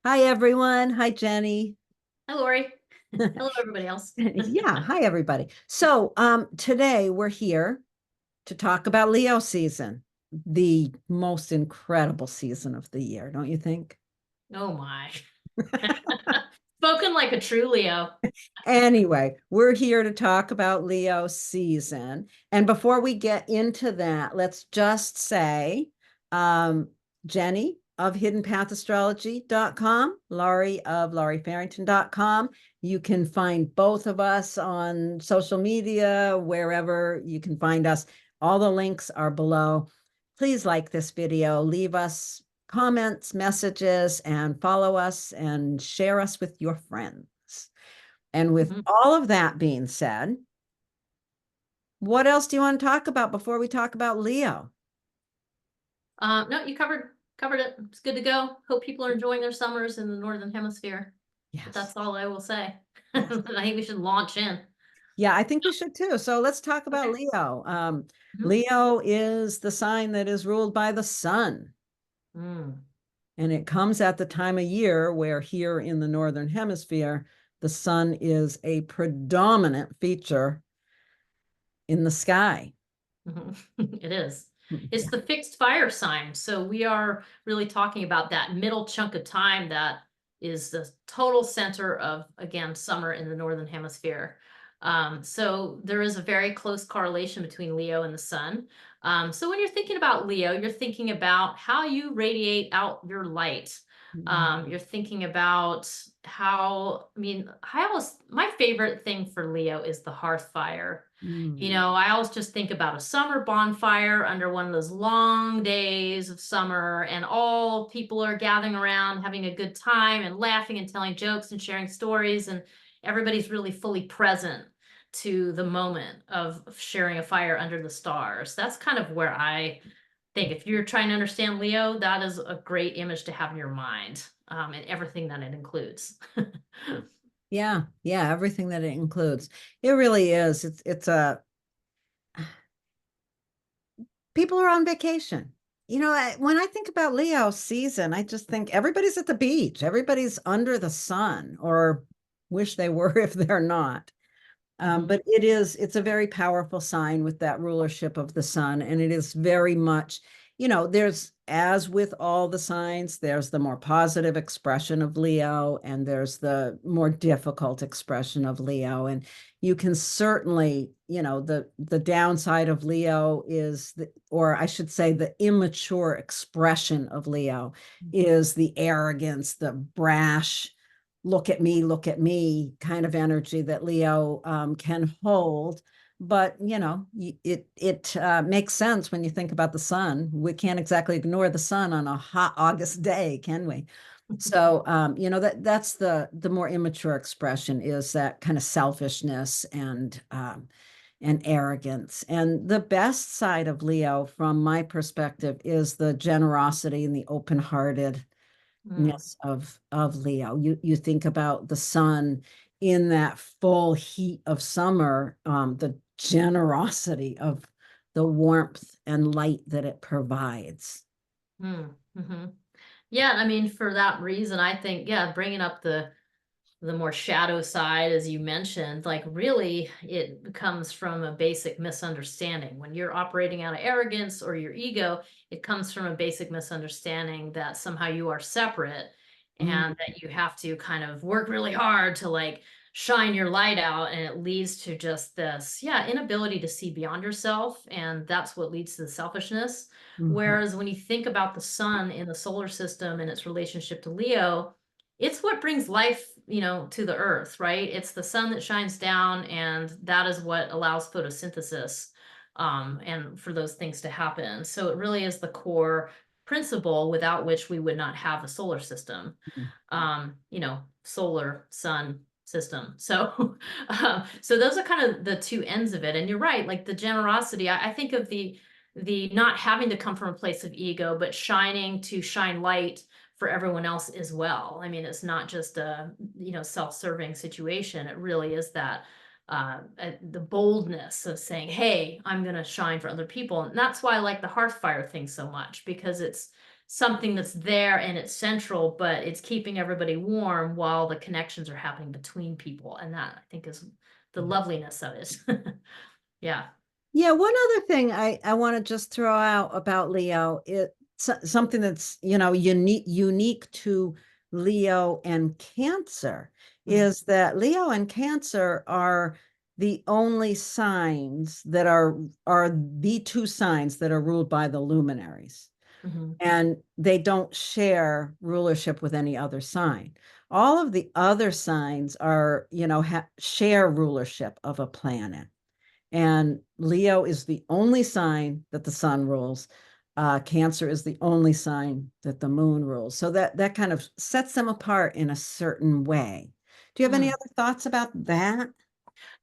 Hi, everyone. Hi, Jenny. Hi, Lori. Hello, everybody else. Yeah, hi, everybody. So, today we're here to talk about Leo season, the most incredible season of the year, don't you think? Oh my. Spoken like a true Leo. Anyway, we're here to talk about Leo season. And before we get into that, let's just say, um, Jenny of hiddenpathastrology.com, Laurie of lauriefarrington.com. You can find both of us on social media, wherever you can find us. All the links are below. Please like this video, leave us comments, messages, and follow us and share us with your friends. And with Mhm. all of that being said, what else do you want to talk about before we talk about Leo? No, you covered it. It's good to go. Hope people are enjoying their summers in the Northern Hemisphere. But Yes. that's all I will say. I Yes. think we should launch in. Yeah, I think we should too. So let's talk about Okay. Leo. Mhm. Leo is the sign that is ruled by the sun. Mm. And it comes at the time of year where here in the Northern Hemisphere, the sun is a predominant feature in the sky. Mhm. It is. It's Yeah. the fixed fire sign. So we are really talking about that middle chunk of time that is the total center of, again, summer in the Northern Hemisphere. So there is a very close correlation between Leo and the sun. So when you're thinking about Leo, you're thinking about how you radiate out your light. You're thinking about how, my favorite thing for Leo is the hearth fire. Mm. I always just think about a summer bonfire under one of those long days of summer, and all people are gathering around, having a good time and laughing and telling jokes and sharing stories, and everybody's really fully present to the moment of sharing a fire under the stars. That's kind of where I think if you're trying to understand Leo, that is a great image to have in your mind, and everything that it includes. Yeah, yeah, everything that it includes. It really is. It's a people are on vacation. When I think about Leo season, I just think everybody's at the beach, everybody's under the sun, or wish they were if they're not. Mhm. But it's a very powerful sign with that rulership of the sun. And it is very much, there's, as with all the signs, there's the more positive expression of Leo, and there's the more difficult expression of Leo. And you can certainly, the downside of Leo is, or I should say, the immature expression of Leo is the arrogance, the brash, look at me kind of energy that Leo can hold. But it makes sense when you think about the sun. We can't exactly ignore the sun on a hot August day, can we? So that's the more immature expression, is that kind of selfishness and arrogance. And the best side of Leo, from my perspective, is the generosity and the open-hearted Mm. of Leo. You think about the sun in that full heat of summer, the generosity of the warmth and light that it provides. Mm. Mhm. Yeah, I mean, for that reason, I think, yeah, bringing up the more shadow side, as you mentioned, like really, it comes from a basic misunderstanding. When you're operating out of arrogance or your ego, it comes from a basic misunderstanding that somehow you are separate Mm, and that you have to kind of work really hard to like shine your light out, and it leads to just this, yeah, inability to see beyond yourself, and that's what leads to the selfishness. mhm, Whereas when you think about the sun in the solar system and its relationship to Leo, it's what brings life, to the earth, right? It's the sun that shines down, and that is what allows photosynthesis, and for those things to happen. So it really is the core principle without which we would not have a solar system, mhm, solar sun system. So, so those are kind of the two ends of it. And you're right, like the generosity, I think of the not having to come from a place of ego, but shining to shine light for everyone else as well. I mean, it's not just a, self-serving situation. It really is that the boldness of saying, hey, I'm going to shine for other people. And that's why I like the hearth fire thing so much, because it's something that's there and it's central, but it's keeping everybody warm while the connections are happening between people. And that, I think, is the loveliness of it. Yeah. Yeah, one other thing I want to just throw out about Leo, it's something that's, unique to Leo and Cancer, is that Leo and Cancer are the only signs that are the two signs that are ruled by the luminaries. Mhm. And they don't share rulership with any other sign. All of the other signs are, share rulership of a planet. And Leo is the only sign that the sun rules. Cancer is the only sign that the moon rules. So that kind of sets them apart in a certain way. Do you have any Mm. other thoughts about that?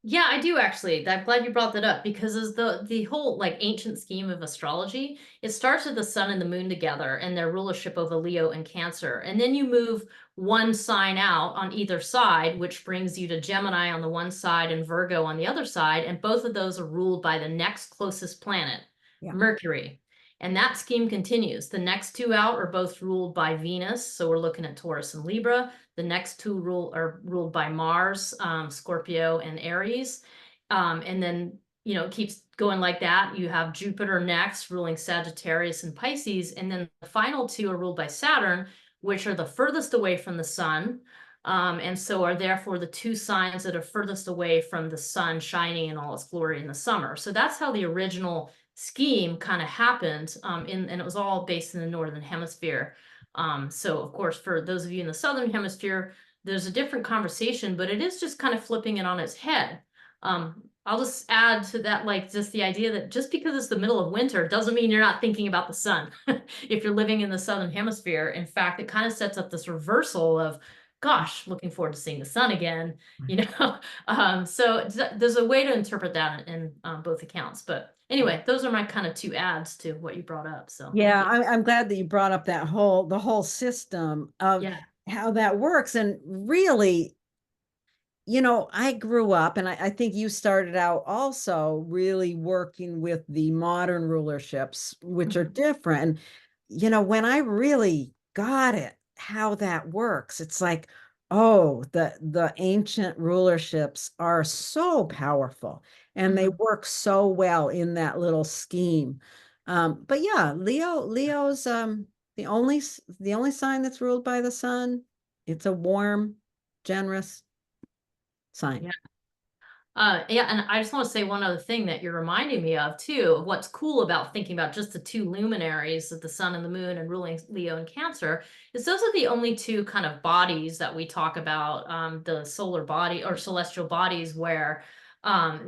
Yeah, I do actually. I'm glad you brought that up because as the whole like ancient scheme of astrology, it starts with the sun and the moon together and their rulership over Leo and Cancer. And then you move one sign out on either side, which brings you to Gemini on the one side and Virgo on the other side. And both of those are ruled by the next closest planet, Yeah. Mercury. And that scheme continues. The next two out are both ruled by Venus. So we're looking at Taurus and Libra. The next two are ruled by Mars, Scorpio, and Aries. And then, it keeps going like that. You have Jupiter next, ruling Sagittarius and Pisces. And then the final two are ruled by Saturn, which are the furthest away from the sun. And so are therefore the two signs that are furthest away from the sun shining in all its glory in the summer. So that's how the original scheme kind of happened. And it was all based in the Northern Hemisphere. So of course, for those of you in the Southern Hemisphere, there's a different conversation, but it is just kind of flipping it on its head. I'll just add to that, like just the idea that just because it's the middle of winter doesn't mean you're not thinking about the sun. If you're living in the Southern Hemisphere, in fact, it kind of sets up this reversal of, gosh, looking forward to seeing the sun again, so there's a way to interpret that in both accounts. But anyway, those are my kind of two adds to what you brought up. So Yeah, thank you. I'm glad that you brought up the whole system of Yeah. how that works. And really, I grew up, and I think you started out also really working with the modern rulerships, which are Mhm. different. And, when I really got it, how that works, it's like, oh, the ancient rulerships are so powerful and they Mhm. work so well in that little scheme. But yeah, Leo's the only sign that's ruled by the sun. It's a warm, generous sign. Yeah. Yeah, and I just want to say one other thing that you're reminding me of too, of what's cool about thinking about just the two luminaries of the sun and the moon and ruling Leo and Cancer, is those are the only two kind of bodies that we talk about, the solar body or celestial bodies where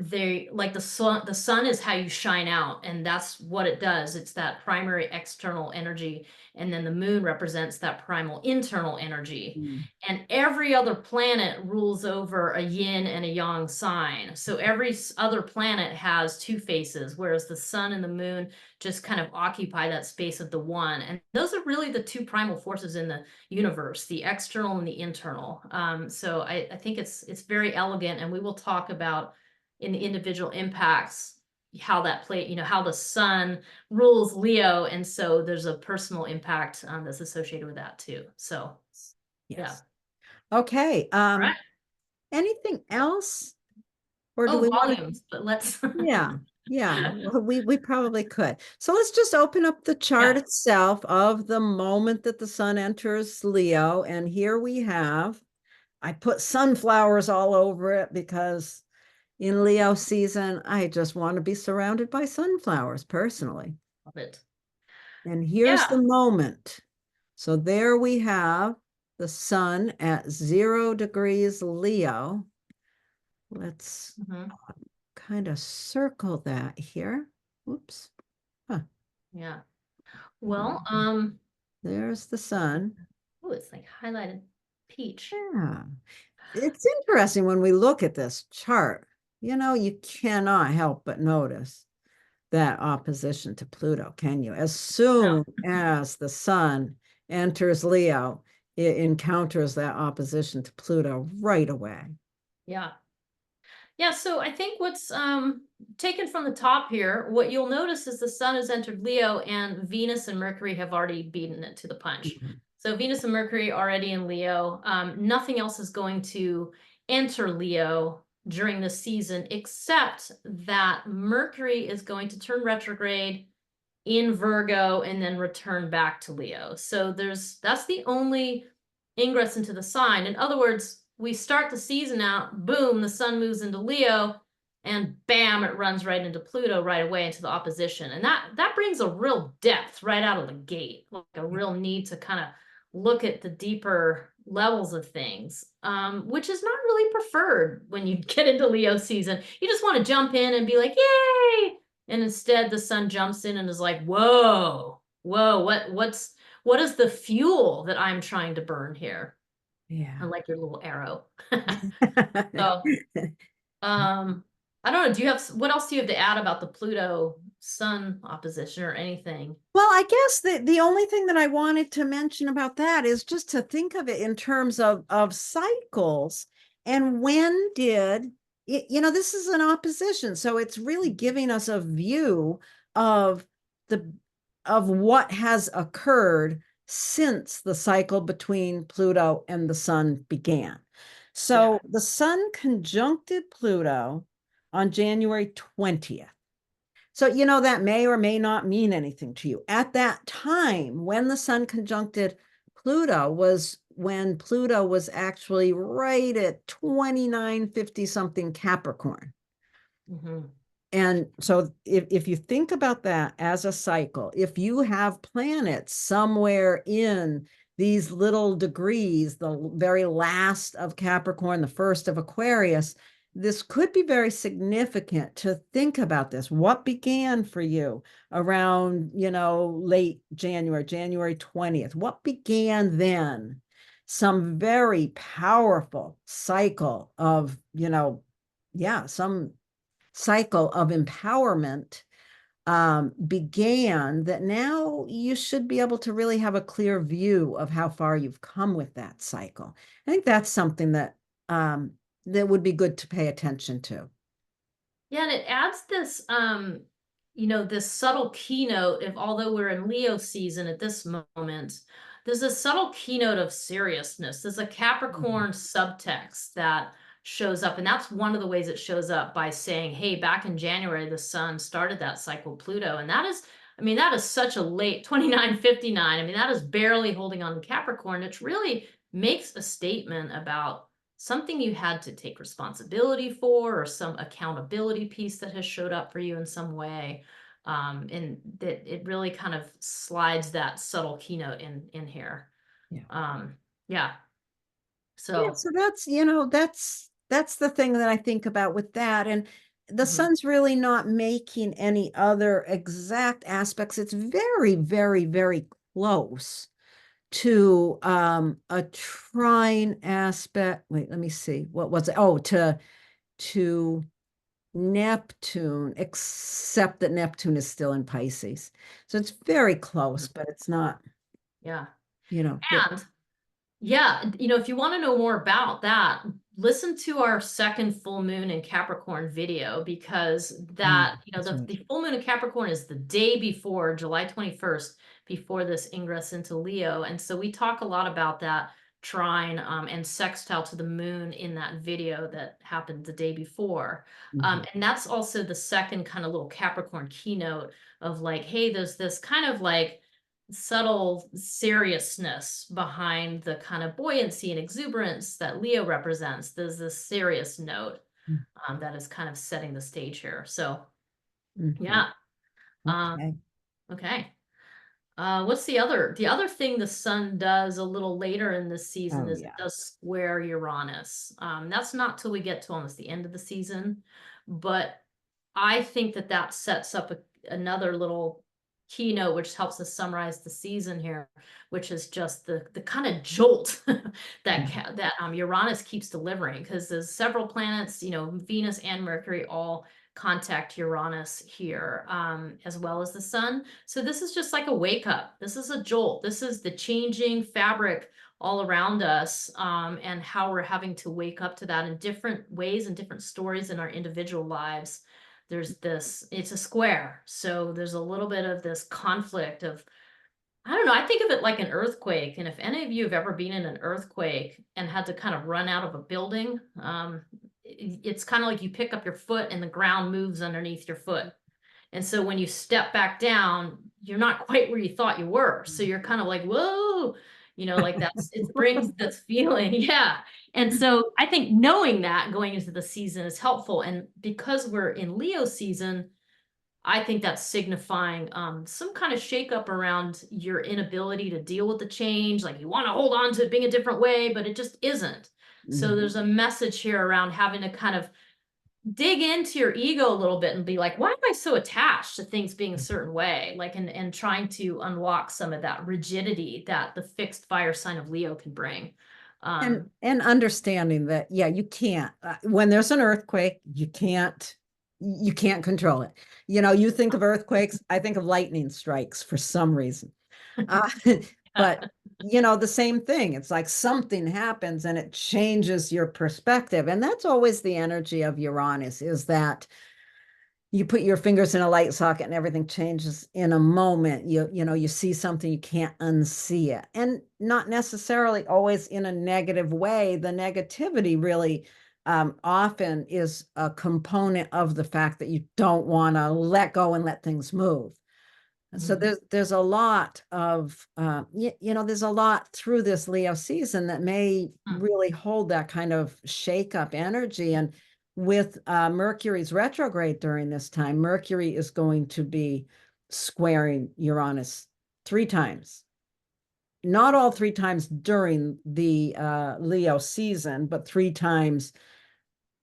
they like the sun is how you shine out, and that's what it does. It's that primary external energy, and then the moon represents that primal internal energy. Mm. And every other planet rules over a yin and a yang sign. So every other planet has two faces, whereas the sun and the moon just kind of occupy that space of the one. And those are really the two primal forces in the universe, the external and the internal. So I think it's very elegant, and we will talk about in the individual impacts how that play, how the sun rules Leo, and so there's a personal impact that's associated with that too. So yeah. Yes. Okay. Right. Anything else? Or do Oh, we want to? volumes, but let's Yeah. Yeah. Well, we probably could. So let's just open up the chart yeah. itself of the moment that the sun enters Leo. And here we have, I put sunflowers all over it because in Leo season, I just want to be surrounded by sunflowers personally. Love it. And here's Yeah. the moment. So there we have the sun at 0 degrees Leo. Let's Mhm. kind of circle that here. Whoops. Huh. Yeah. Well, There's the sun. oh, it's like highlighted peach. Yeah. It's interesting when we look at this chart. You cannot help but notice that opposition to Pluto, can you? As No. soon as the sun enters Leo, it encounters that opposition to Pluto right away. Yeah. Yeah, so I think what's taken from the top here, what you'll notice is the sun has entered Leo and Venus and Mercury have already beaten it to the punch. Mhm. So Venus and Mercury already in Leo. Nothing else is going to enter Leo during this season, except that Mercury is going to turn retrograde in Virgo and then return back to Leo. So that's the only ingress into the sign. In other words, we start the season out, boom, the sun moves into Leo, and bam, it runs right into Pluto right away into the opposition. And that brings a real depth right out of the gate, like a real need to kind of look at the deeper levels of things, which is not really preferred when you get into Leo season. You just want to jump in and be like, yay! And instead the sun jumps in and is like, whoa, whoa, what is the fuel that I'm trying to burn here? I Yeah. like your little arrow. So, I don't know. Do you have, what else do you have to add about the Pluto Sun opposition or anything? Well, I guess the only thing that I wanted to mention about that is just to think of it in terms of cycles and when did this is an opposition, so it's really giving us a view of the of what has occurred since the cycle between Pluto and the sun began. Yeah. So the sun conjuncted Pluto on January 20th. So, that may or may not mean anything to you. At that time, when the sun conjuncted Pluto was when Pluto was actually right at 2950 something Capricorn. Hmm. And so if you think about that as a cycle, if you have planets somewhere in these little degrees, the very last of Capricorn, the first of Aquarius, this could be very significant to think about this. What began for you around, late January, January 20th? What began then? Some very powerful cycle of, some cycle of empowerment began that now you should be able to really have a clear view of how far you've come with that cycle. I think that's something that would be good to pay attention to. Yeah, and it adds this, this subtle keynote of, although we're in Leo season at this moment, there's a subtle keynote of seriousness. There's a Capricorn subtext that shows up, and that's one of the ways it shows up by saying, hey, back in January, the sun started that cycle Pluto. And that is such a late 2959. That is barely holding on to Capricorn, which really makes a statement about something you had to take responsibility for, or some accountability piece that has showed up for you in some way. And that it really kind of slides that subtle keynote in here. Yeah. Yeah. Yeah, So, so that's the thing that I think about with that. And the mhm. sun's really not making any other exact aspects. It's very, very, very close to a trine aspect. Wait, let me see. What was it? Oh, to Neptune, except that Neptune is still in Pisces. So it's very close, but it's not, Yeah. that. And yeah, if you want to know more about that, listen to our second full moon in Capricorn video, because That's right. the full moon in Capricorn is the day before July 21st, before this ingress into Leo. And so we talk a lot about that trine and sextile to the moon in that video that happened the day before. Mhm. And that's also the second kind of little Capricorn keynote of like, hey, there's this kind of like subtle seriousness behind the kind of buoyancy and exuberance that Leo represents. There's this serious note that is kind of setting the stage here. So, Mhm. yeah. Um, Okay. okay. What's the other thing the sun does a little later in this season Oh, is it yeah. does square Uranus. That's not till we get to almost the end of the season, but I think that sets up another little keynote, which helps us summarize the season here, which is just the kind of jolt Mhm. that Uranus keeps delivering, because there's several planets, Venus and Mercury all contact Uranus here, as well as the sun. So this is just like a wake up. This is a jolt. This is the changing fabric all around us, and how we're having to wake up to that in different ways and different stories in our individual lives. There's this, it's a square. So there's a little bit of this conflict of, I don't know, I think of it like an earthquake. And if any of you have ever been in an earthquake and had to kind of run out of a building, it's kind of like you pick up your foot and the ground moves underneath your foot. And so when you step back down, you're not quite where you thought you were. So you're kind of like, whoa, like that's, it brings this feeling. Yeah. And so I think knowing that going into the season is helpful. And because we're in Leo season, I think that's signifying some kind of shakeup around your inability to deal with the change. Like you want to hold on to it being a different way, but it just isn't. So there's a message here around having to kind of dig into your ego a little bit and be like, why am I so attached to things being a certain way? Like, and trying to unlock some of that rigidity that the fixed fire sign of Leo can bring. And understanding that, yeah, you can't, when there's an earthquake, you can't control it. You think of earthquakes, I think of lightning strikes for some reason. But the same thing. It's like something happens and it changes your perspective. And that's always the energy of Uranus, is that you put your fingers in a light socket and everything changes in a moment. You see something, you can't unsee it. And not necessarily always in a negative way. The negativity really often is a component of the fact that you don't want to let go and let things move. So there's a lot of there's a lot through this Leo season that may really hold that kind of shake up energy. And with Mercury's retrograde during this time, Mercury is going to be squaring Uranus 3 times. Not all 3 times during the Leo season, but 3 times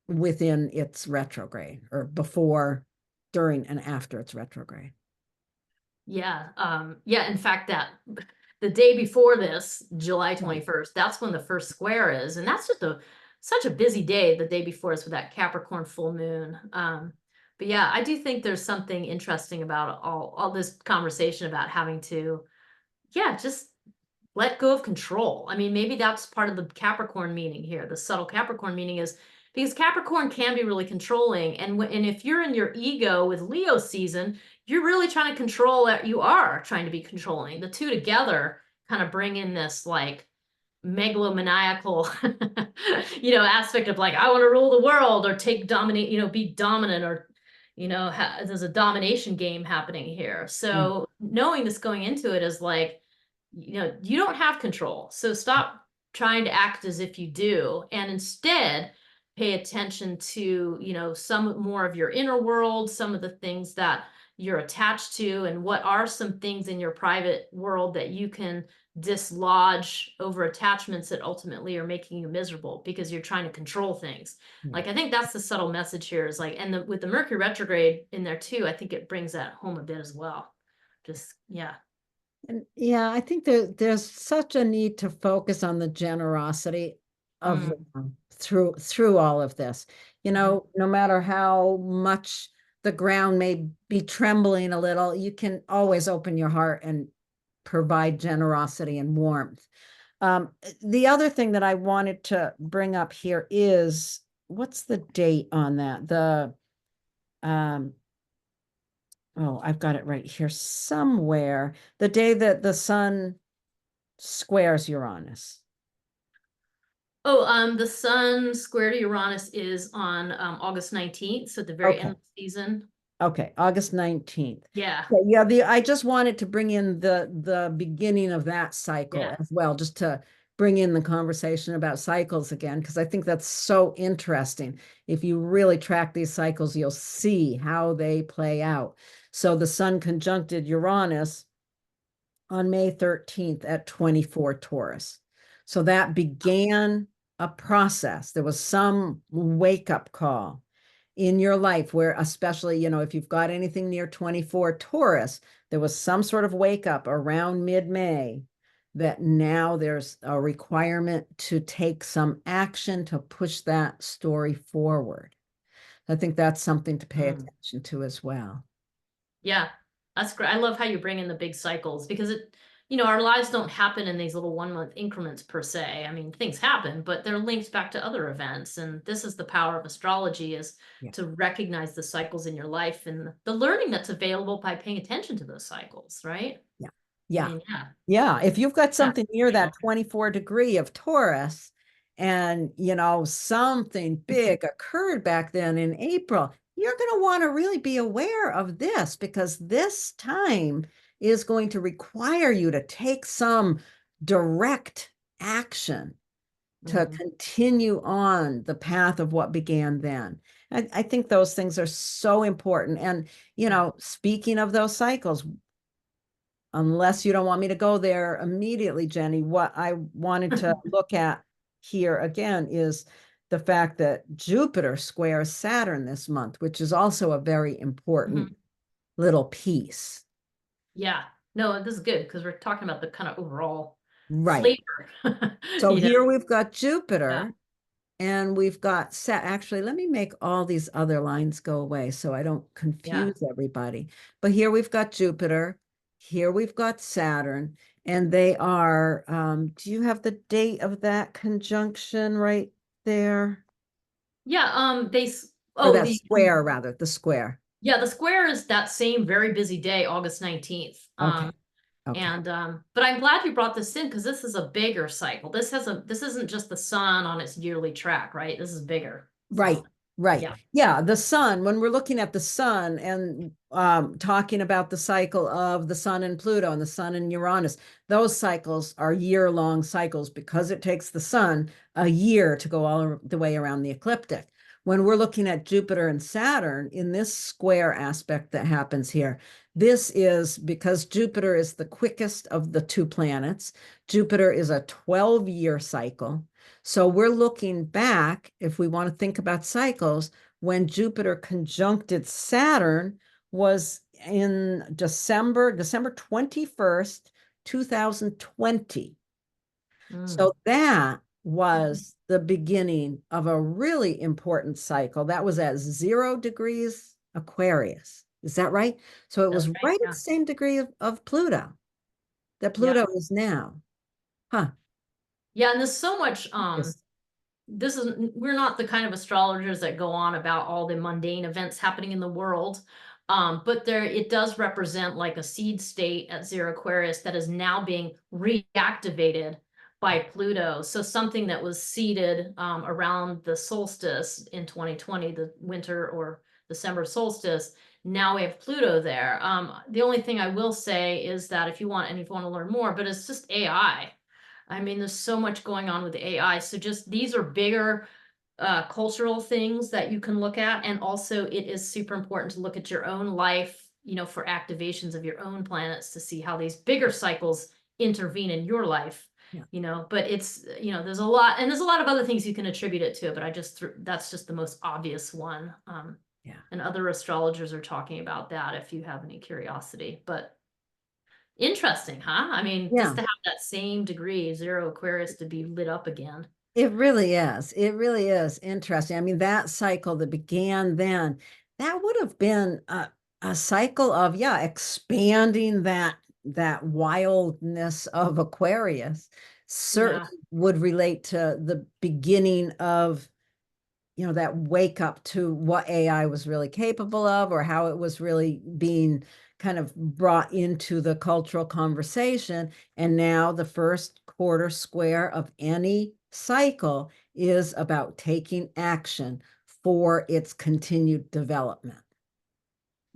within its retrograde, or before, during, and after its retrograde. Yeah. In fact, that the day before this, July 21st, that's when the first square is. And that's just such a busy day. The day before is with that Capricorn full moon. But yeah, I do think there's something interesting about all this conversation about having to, just let go of control. I mean, maybe that's part of the Capricorn meaning here. The subtle Capricorn meaning is because Capricorn can be really controlling. And if you're in your ego with Leo season, you're really trying to control it. You are trying to be controlling. The two together kind of bring in this like megalomaniacal, aspect of like, I want to rule the world or dominate, be dominant, or, there's a domination game happening here. So knowing this going into it is like, you don't have control. So stop trying to act as if you do, and instead pay attention to, some more of your inner world, some of the things that you're attached to, and what are some things in your private world that you can dislodge over attachments that ultimately are making you miserable because you're trying to control things. Like, I think that's the subtle message here, is like, and with the Mercury retrograde in there too, I think it brings that home a bit as well. And I think there's such a need to focus on the generosity of through all of this. No matter how much the ground may be trembling a little, you can always open your heart and provide generosity and warmth. The other thing that I wanted to bring up here is, what's the date on that? I've got it right here somewhere. The day that the sun squares Uranus. The sun square to Uranus is on August 19th, so at the very end of the season. Okay, August 19th. Yeah. I just wanted to bring in the beginning of that cycle as well, just to bring in the conversation about cycles again, because I think that's so interesting. If you really track these cycles, you'll see how they play out. So the sun conjuncted Uranus on May 13th at 24 Taurus. So that began a process. There was some wake-up call in your life where, especially, if you've got anything near 24 Taurus, there was some sort of wake up around mid-May that now there's a requirement to take some action to push that story forward. I think that's something to pay attention to as well. Yeah, that's great. I love how you bring in the big cycles, because our lives don't happen in these little 1 month increments per se. I mean, things happen, but they're linked back to other events. And this is the power of astrology, is Yeah. to recognize the cycles in your life and the learning that's available by paying attention to those cycles, right? Yeah. I Yeah. mean, yeah. Yeah. If you've got Yeah. something near that 24 degree of Taurus and, something big occurred back then in April, you're going to want to really be aware of this, because this time is going to require you to take some direct action to Mhm. continue on the path of what began then. I think those things are so important. And, speaking of those cycles, unless you don't want me to go there immediately, Jenny, what I wanted to look at here again is the fact that Jupiter squares Saturn this month, which is also a very important little piece. Yeah. No, this is good because we're talking about the kind of overall Right. flavor. So You know? here we've got Yeah. Jupiter and we've got actually, let me make all these other lines go away so I don't Yeah. confuse everybody. But here we've got Jupiter, here we've got Saturn, and they are, do you have the date of that conjunction right there? Yeah. Or Oh, that square, rather, the square. yeah, the square is that same very busy day, August 19th. Okay. Okay. But I'm glad you brought this in because this is a bigger cycle. This isn't just the sun on its yearly track, right? This is bigger. Right, So right. yeah. Yeah, the sun, when we're looking at the sun and talking about the cycle of the sun and Pluto and the sun and Uranus, those cycles are year-long cycles because it takes the sun a year to go all the way around the ecliptic. When we're looking at Jupiter and Saturn in this square aspect that happens here, this is because Jupiter is the quickest of the two planets. Jupiter is a 12-year cycle. So we're looking back, if we want to think about cycles, when Jupiter conjuncted Saturn was in December 21st, 2020. Mm. So that was the beginning of a really important cycle. That was at 0 degrees Aquarius. Is that right? So it That's was right. right at Yeah. the same degree of Pluto that Yeah. Pluto is now. Huh. Yeah. And there's so much, Yes. we're not the kind of astrologers that go on about all the mundane events happening in the world. But it does represent like a seed state at 0 Aquarius that is now being reactivated by Pluto. So something that was seeded around the solstice in 2020, the winter or December solstice, now we have Pluto there. The only thing I will say is that if you want to learn more, but it's just AI. I mean, there's so much going on with AI. So just these are bigger cultural things that you can look at. And also it is super important to look at your own life, for activations of your own planets to see how these bigger cycles intervene in your life. Yeah. But it's, there's a lot, and there's a lot of other things you can attribute it to, but that's just the most obvious one. Yeah. And other astrologers are talking about that if you have any curiosity. But interesting, huh? I mean, Yeah. just to have that same degree, 0 Aquarius, to be lit up again. It really is. It really is interesting. I mean, that cycle that began then, that would have been a cycle of, yeah, expanding that wildness of Aquarius. Yeah. Certainly would relate to the beginning of, that wake up to what AI was really capable of, or how it was really being kind of brought into the cultural conversation. And now the first quarter square of any cycle is about taking action for its continued development.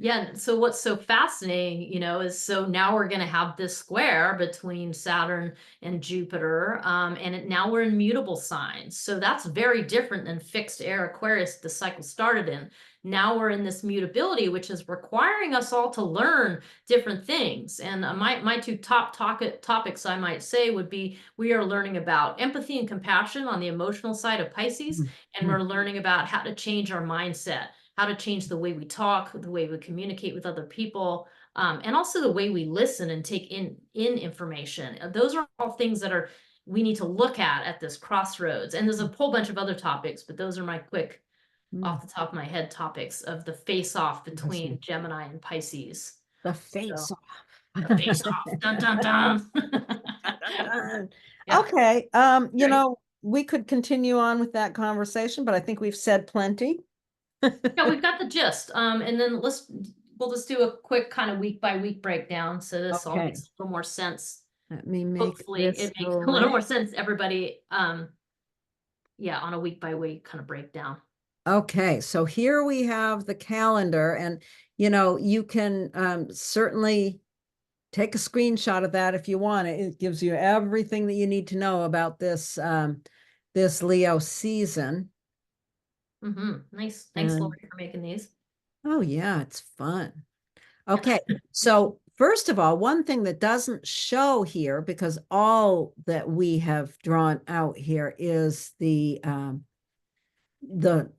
Yeah. And so what's so fascinating, is so now we're going to have this square between Saturn and Jupiter. Now we're in mutable signs. So that's very different than fixed air Aquarius, the cycle started in. Now we're in this mutability, which is requiring us all to learn different things. And my two top topics, I might say, would be we are learning about empathy and compassion on the emotional side of Pisces, and Mhm. we're learning about how to change our mindset, how to change the way we talk, the way we communicate with other people, and also the way we listen and take in information. Those are all things that we need to look at this crossroads. And there's a whole bunch of other topics, but those are my quick, Mm. off the top of my head, topics of the face-off between Interesting. Gemini and Pisces. The So face off. The face off. Dun dun dun. Yeah. Okay, you Right. know, we could continue on with that conversation, but I think we've said plenty. Yeah, we've got the gist. And then we'll just do a quick kind of week by week breakdown. So this all Okay, makes a little more sense. let me make Hopefully this it makes a little more gray. sense to everybody. Yeah, on a week by week kind of breakdown. Okay, so here we have the calendar, and you know, you can certainly take a screenshot of that if you want. It gives you everything that you need to know about this Leo season. Nice. Thanks, And Lori, for making these. oh yeah, it's fun. Okay, so first of all, one thing that doesn't show here, because all that we have drawn out here is the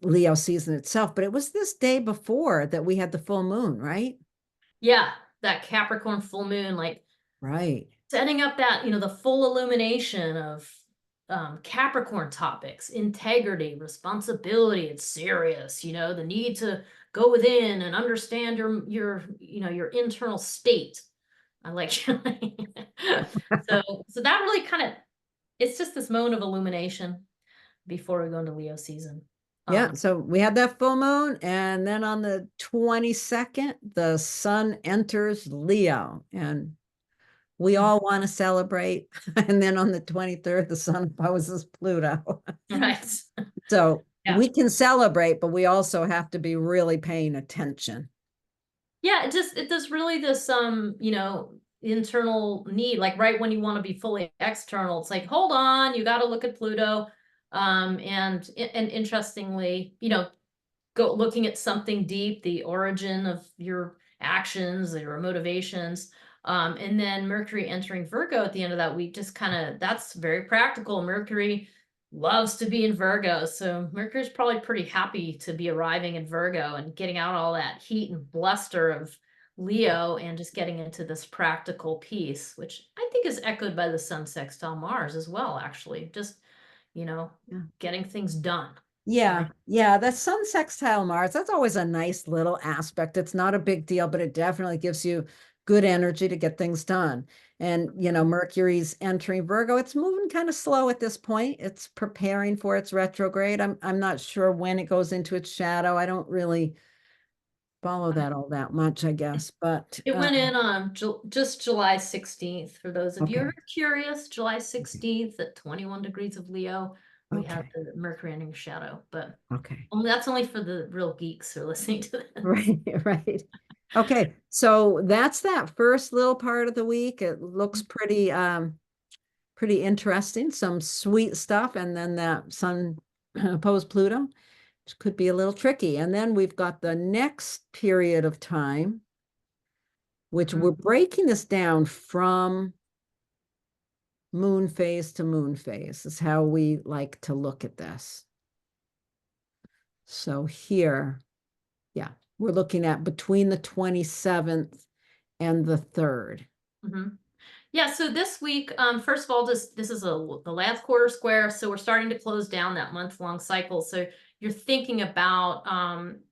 Leo season itself, but it was this day before that we had the full moon, right? Yeah, that Capricorn full moon, like Right. setting up that, the full illumination of Capricorn topics, integrity, responsibility. It's serious, the need to go within and understand your internal state. I like so that really kind of, it's just this moment of illumination before we go into Leo season. Yeah, so we had that full moon, and then on the 22nd, the sun enters Leo, and we all want to celebrate. And then on the 23rd, the sun opposes Pluto. Right. So Yeah. we can celebrate, but we also have to be really paying attention. Yeah, it does really this internal need, like right when you want to be fully external, it's like, hold on, you got to look at Pluto. And interestingly, go looking at something deep, the origin of your actions, your motivations. And then Mercury entering Virgo at the end of that week, just kind of, that's very practical. Mercury loves to be in Virgo. So Mercury's probably pretty happy to be arriving in Virgo and getting out all that heat and bluster of Leo and just getting into this practical piece, which I think is echoed by the Sun sextile Mars as well, actually. Just, Yeah. getting things done. Yeah, yeah, that sun sextile Mars, that's always a nice little aspect. It's not a big deal, but it definitely gives you good energy to get things done. And, you know, Mercury's entering Virgo. It's moving kind of slow at this point. It's preparing for its retrograde. I'm not sure when it goes into its shadow. I don't really follow that all that much, I guess. But It went in on just July 16th. For those of you who okay. are curious, July 16th at 21 degrees of Leo, we have Okay. the Mercury entering shadow. But Okay. that's only for the real geeks who are listening to this. Right, right. Okay, so that's that first little part of the week. It looks pretty interesting, some sweet stuff, and then that sun opposed Pluto, which could be a little tricky. And then we've got the next period of time, which we're breaking this down from moon phase to moon phase, is how we like to look at this. So here, yeah, we're looking at between the 27th and the 3rd. Yeah, so this week, first of all, this is the last quarter square, so we're starting to close down that month-long cycle. So you're thinking about,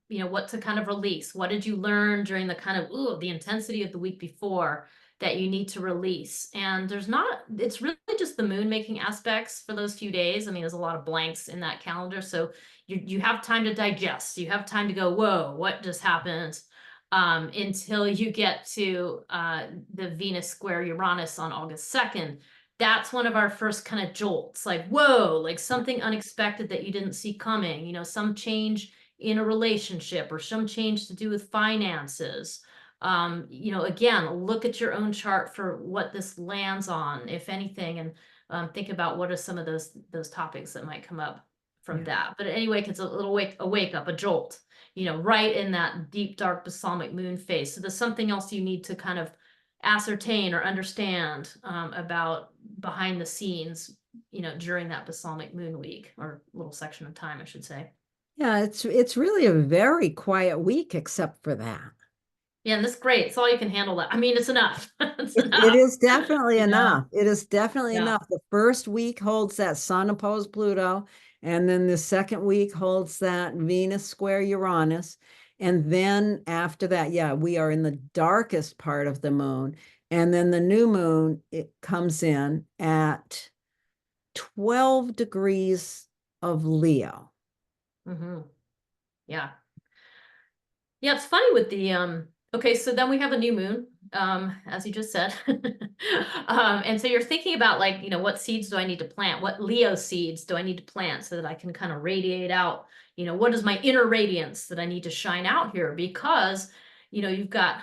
what to kind of release. What did you learn during the kind of the intensity of the week before that you need to release? And it's really just the moon making aspects for those few days. I mean, there's a lot of blanks in that calendar, so you have time to digest. You have time to go, whoa, what just happened? Until you get to the Venus square Uranus on August 2nd. That's one of our first kind of jolts, like, whoa, like something unexpected that you didn't see coming, some change in a relationship or some change to do with finances. Again, look at your own chart for what this lands on, if anything, and think about what are some of those topics that might come up from that. But anyway, it's a little a wake up, a jolt, right in that deep, dark balsamic moon phase. So there's something else you need to kind of ascertain or understand about behind the scenes, during that balsamic moon week or little section of time, I should say. Yeah, it's really a very quiet week except for that. Yeah, and that's great. It's all you can handle that. I mean, it's enough. It is definitely enough. It is definitely Yeah. enough. The first week holds that sun opposed Pluto, and then the second week holds that Venus square Uranus. And then after that, yeah, we are in the darkest part of the moon. And then the new moon, it comes in at 12 degrees of Leo. Mm-hmm. Yeah. Yeah, it's funny with the okay, so then we have a new moon, as you just said. And so you're thinking about like, what seeds do I need to plant? What Leo seeds do I need to plant so that I can kind of radiate out? What is my inner radiance that I need to shine out here? Because, you've got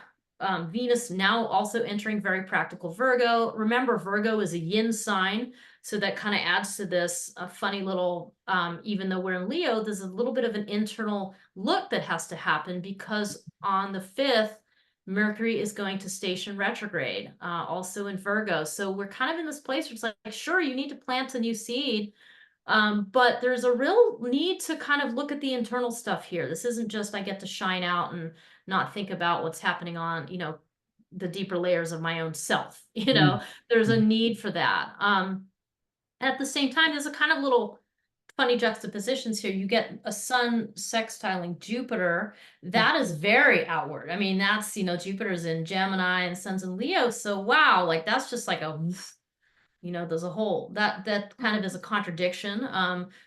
Venus now also entering very practical Virgo. Remember, Virgo is a yin sign. So that kind of adds to this funny little, even though we're in Leo, there's a little bit of an internal look that has to happen because on the 5th, Mercury is going to station retrograde, also in Virgo. So we're kind of in this place where it's like, sure, you need to plant a new seed, but there's a real need to kind of look at the internal stuff here. This isn't just I get to shine out and not think about what's happening on, the deeper layers of my own self. There's a need for that. At the same time, there's a kind of little funny juxtapositions here. You get a sun sextiling Jupiter. That is very outward. I mean, that's, Jupiter's in Gemini and sun's in Leo. So wow, like that's just like a, there's a whole, that kind of is a contradiction.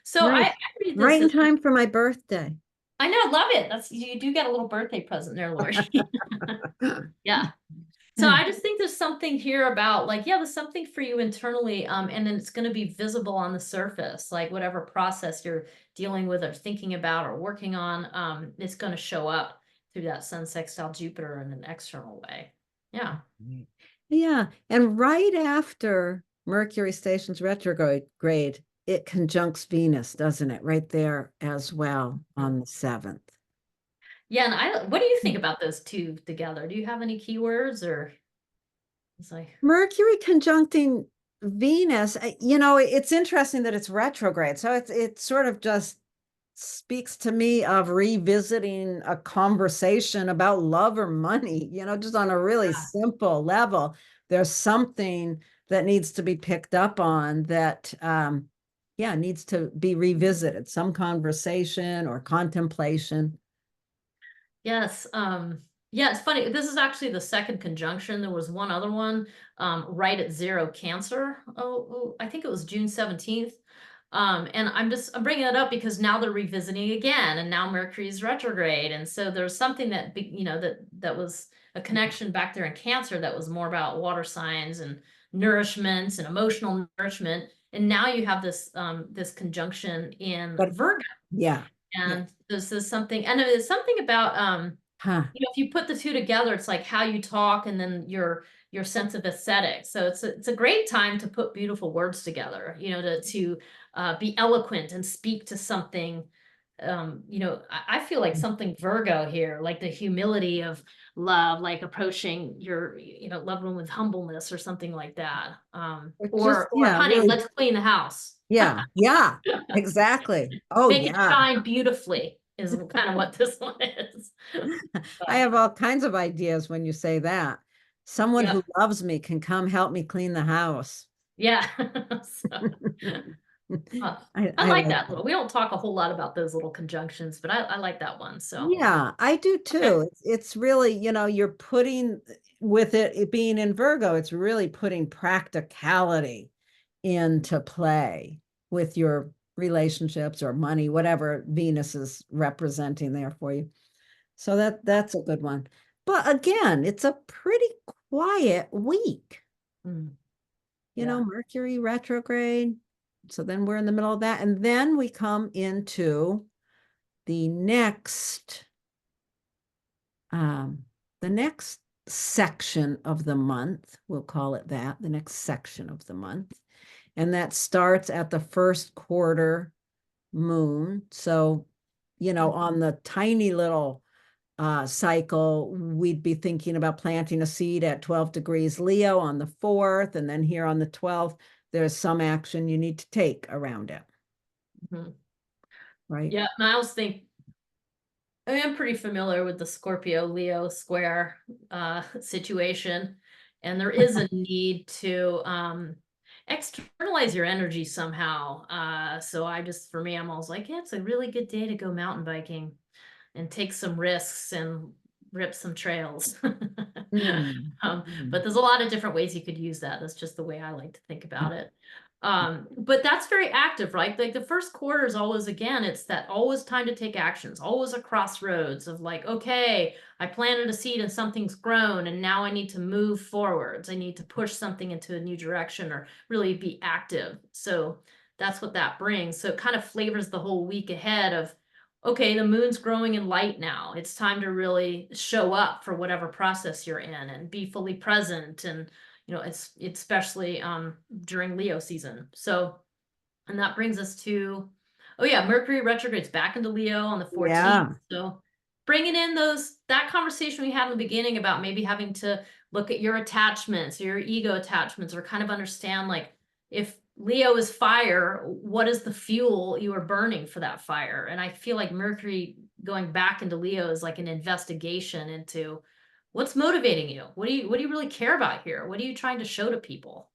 So Nice. I read this Right in as, time for my birthday. I know, love it. You do get a little birthday present there, Lori. Yeah. So I just think there's something here about like, yeah, there's something for you internally, and then it's going to be visible on the surface, like whatever process you're dealing with or thinking about or working on, it's going to show up through that sun sextile Jupiter in an external way. Yeah. Yeah. And right after Mercury stations retrograde, it conjuncts Venus, doesn't it? Right there as well on the 7th. Yeah. And what do you think about those two together? Do you have any keywords or it's like, Mercury conjuncting Venus, it's interesting that it's retrograde. So it sort of just speaks to me of revisiting a conversation about love or money, just on a really yeah. simple level. There's something that needs to be picked up on that, needs to be revisited, some conversation or contemplation. Yes. Yeah, it's funny. This is actually the second conjunction. There was one other one, right at 0 Cancer. I think it was June 17th. And I'm bringing it up because now they're revisiting again, and now Mercury's retrograde. And so there's something that, that was a connection back there in Cancer that was more about water signs and nourishments and emotional nourishment. And now you have this conjunction in But Virgo. yeah. And this is something, and it's something about, Huh. if you put the two together, it's like how you talk and then your sense of aesthetics. So it's a great time to put beautiful words together, to be eloquent and speak to something. I feel like something Virgo here, like the humility of love, like approaching your, loved one with humbleness or something like that. Or honey, Really. let's clean the house. Yeah. Yeah. Exactly. Oh, Make it yeah. shine beautifully is kind of what this one is. I have all kinds of ideas when you say that. Someone Yeah, who loves me can come help me clean the house. yeah. So, I I like like that that. little. We don't talk a whole lot about those little conjunctions, but I like that one. So Yeah, I do okay, too. It's really, you're putting with it being in Virgo, it's really putting practicality into play with your relationships or money, whatever Venus is representing there for you. So that's a good one. But again, it's a pretty quiet week. mm, yeah, Mercury retrograde. So then we're in the middle of that. And then we come into the next um, the next section of the month, we'll call it that, the next section of the month. And that starts at the first quarter moon. So, on the tiny little cycle, we'd be thinking about planting a seed at 12 degrees Leo on the 4th. And then here on the 12th, there's some action you need to take around it. mhm. Right. Yeah. And I always think I am pretty familiar with the Scorpio Leo square situation, and there is a need to externalize your energy somehow. So for me, I'm always like, yeah, it's a really good day to go mountain biking and take some risks and rip some trails. Mm, But there's a lot of different ways you could use that. That's just the way I like to think about it. But that's very active, right? Like the first quarter is always, again, it's that always time to take actions, always a crossroads of like, okay, I planted a seed and something's grown and now I need to move forwards. I need to push something into a new direction or really be active. So that's what that brings. So it kind of flavors the whole week ahead of, okay, the moon's growing in light now. It's time to really show up for whatever process you're in and be fully present. And, it's especially during Leo season. So, and that brings us to, oh yeah, Mercury retrogrades back into Leo on the 14th. yeah. So bringing in that conversation we had in the beginning about maybe having to look at your attachments, your ego attachments, or kind of understand like if Leo is fire, what is the fuel you are burning for that fire? And I feel like Mercury going back into Leo is like an investigation into what's motivating you. What do you really care about here? What are you trying to show to people?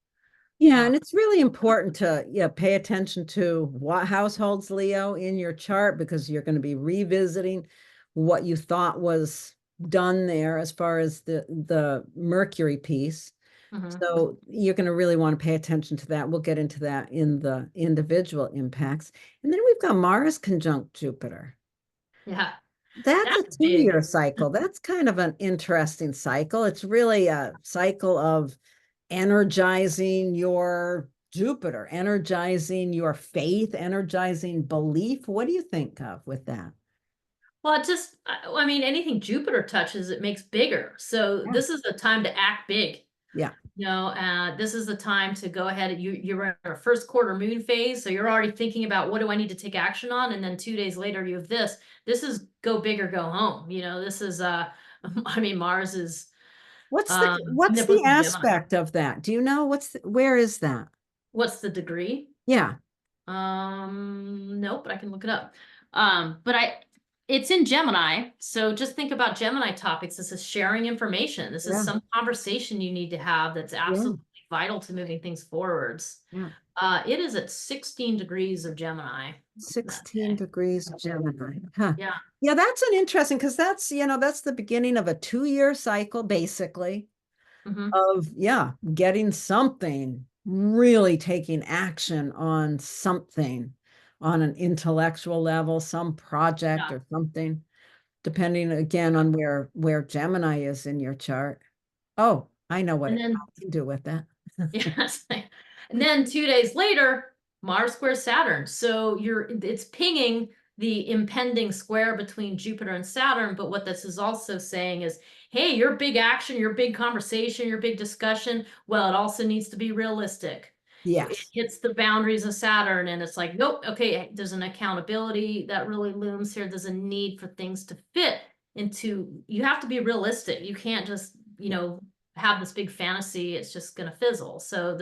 Yeah, and it's really important to pay attention to what households Leo in your chart because you're going to be revisiting what you thought was done there as far as the Mercury piece. Mhm. So you're going to really want to pay attention to that. We'll get into that in the individual impacts. And then we've got Mars conjunct Jupiter. Yeah, That's a that's big. 2-year cycle. That's kind of an interesting cycle. It's really a cycle of energizing your Jupiter, energizing your faith, energizing belief. What do you think of with that? Well, it just, I mean, anything Jupiter touches, it makes bigger. So Yeah. this is the time to act big. Yeah. This is the time to go ahead. You're in a first quarter moon phase, so you're already thinking about what do I need to take action on, and then 2 days later you have this. This is go big or go home. This is I mean, Mars is What's the omnipotent Gemini. aspect of that? Do you know where is that? What's the degree? Yeah. Nope, but I can look it up. But it's in Gemini. So just think about Gemini topics. This is sharing information. This is Yeah. some conversation you need to have that's Yeah. absolutely vital to moving things forwards. Yeah. It is at 16 degrees of Gemini that 16 day. degrees Gemini. Huh. Yeah. Yeah, that's an interesting because that's the beginning of a 2-year cycle, basically, Hmm. of getting something, really taking action on something on an intellectual level, some project Yeah. or something, depending again on where Gemini is in your chart. Oh, I know what And it then, has to do with that. yes. And then 2 days later, Mars squares Saturn. So it's pinging the impending square between Jupiter and Saturn. But what this is also saying is, hey, your big action, your big conversation, your big discussion, well, it also needs to be realistic. It Yes. hits the boundaries of Saturn, and it's like, nope, okay, there's an accountability that really looms here. There's a need for things to fit you have to be realistic. You can't just, Yeah. have this big fantasy. It's just going to fizzle. So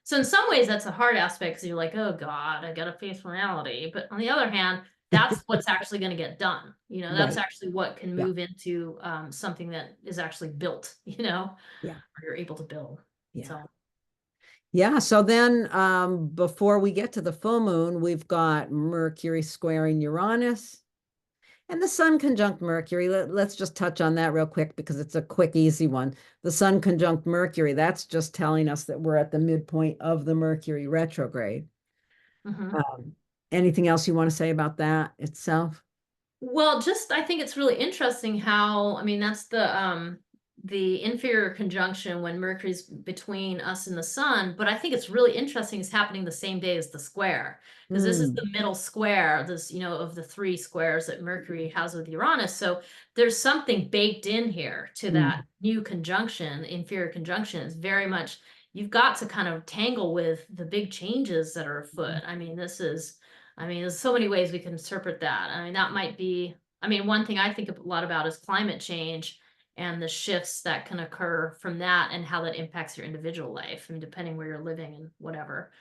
so in some ways that's a hard aspect because you're like, oh God, I got to face reality. But on the other hand, that's what's actually going to get done. That's Right. actually what can Yeah. move into something that is actually built, Yeah. or you're able to build. Yeah. So. Yeah, so then before we get to the full moon, we've got Mercury squaring Uranus and the Sun conjunct Mercury. Let's just touch on that real quick because it's a quick, easy one. The Sun conjunct Mercury, that's just telling us that we're at the midpoint of the Mercury retrograde. Mhm. Anything else you want to say about that itself? Well, I think it's really interesting how, I mean, that's the inferior conjunction when Mercury's between us and the sun, but I think it's really interesting it's happening the same day as the square, because this is the Hmm. middle square, of the three squares that Mercury has with Uranus. So there's something baked in here to that Hmm. new conjunction, inferior conjunction. It's very much you've got to kind of tangle with the big changes that are afoot. There's so many ways we can interpret that. That might be, one thing I think a lot about is climate change and the shifts that can occur from that and how that impacts your individual life. Depending where you're living and whatever.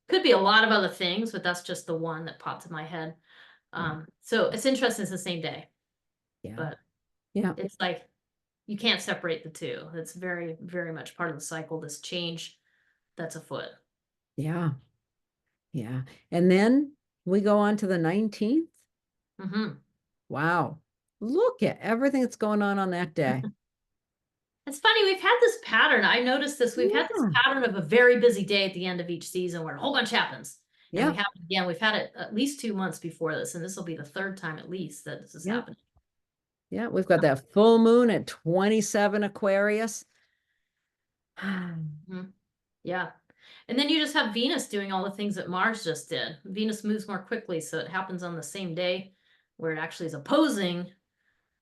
Could be a lot of other things, but that's just the one that popped in my head. Yeah. So it's interesting. It's the same day, Yeah. but Yeah. it's like you can't separate the two. It's very, very much part of the cycle, this change that's afoot. Yeah. Yeah. And then we go on to the 19th. Hmm. Wow. Look at everything that's going on that day. It's funny, we've had this pattern. I noticed this. We've had this Yeah. pattern of a very busy day at the end of each season where a whole bunch happens. And we Yep. have it again. We've had it at least 2 months before this, and this will be the third time at least that this is Yep. happening. Yeah. We've got that full moon at 27 Aquarius. Mhm. Yeah. And then you just have Venus doing all the things that Mars just did. Venus moves more quickly, so it happens on the same day where it actually is opposing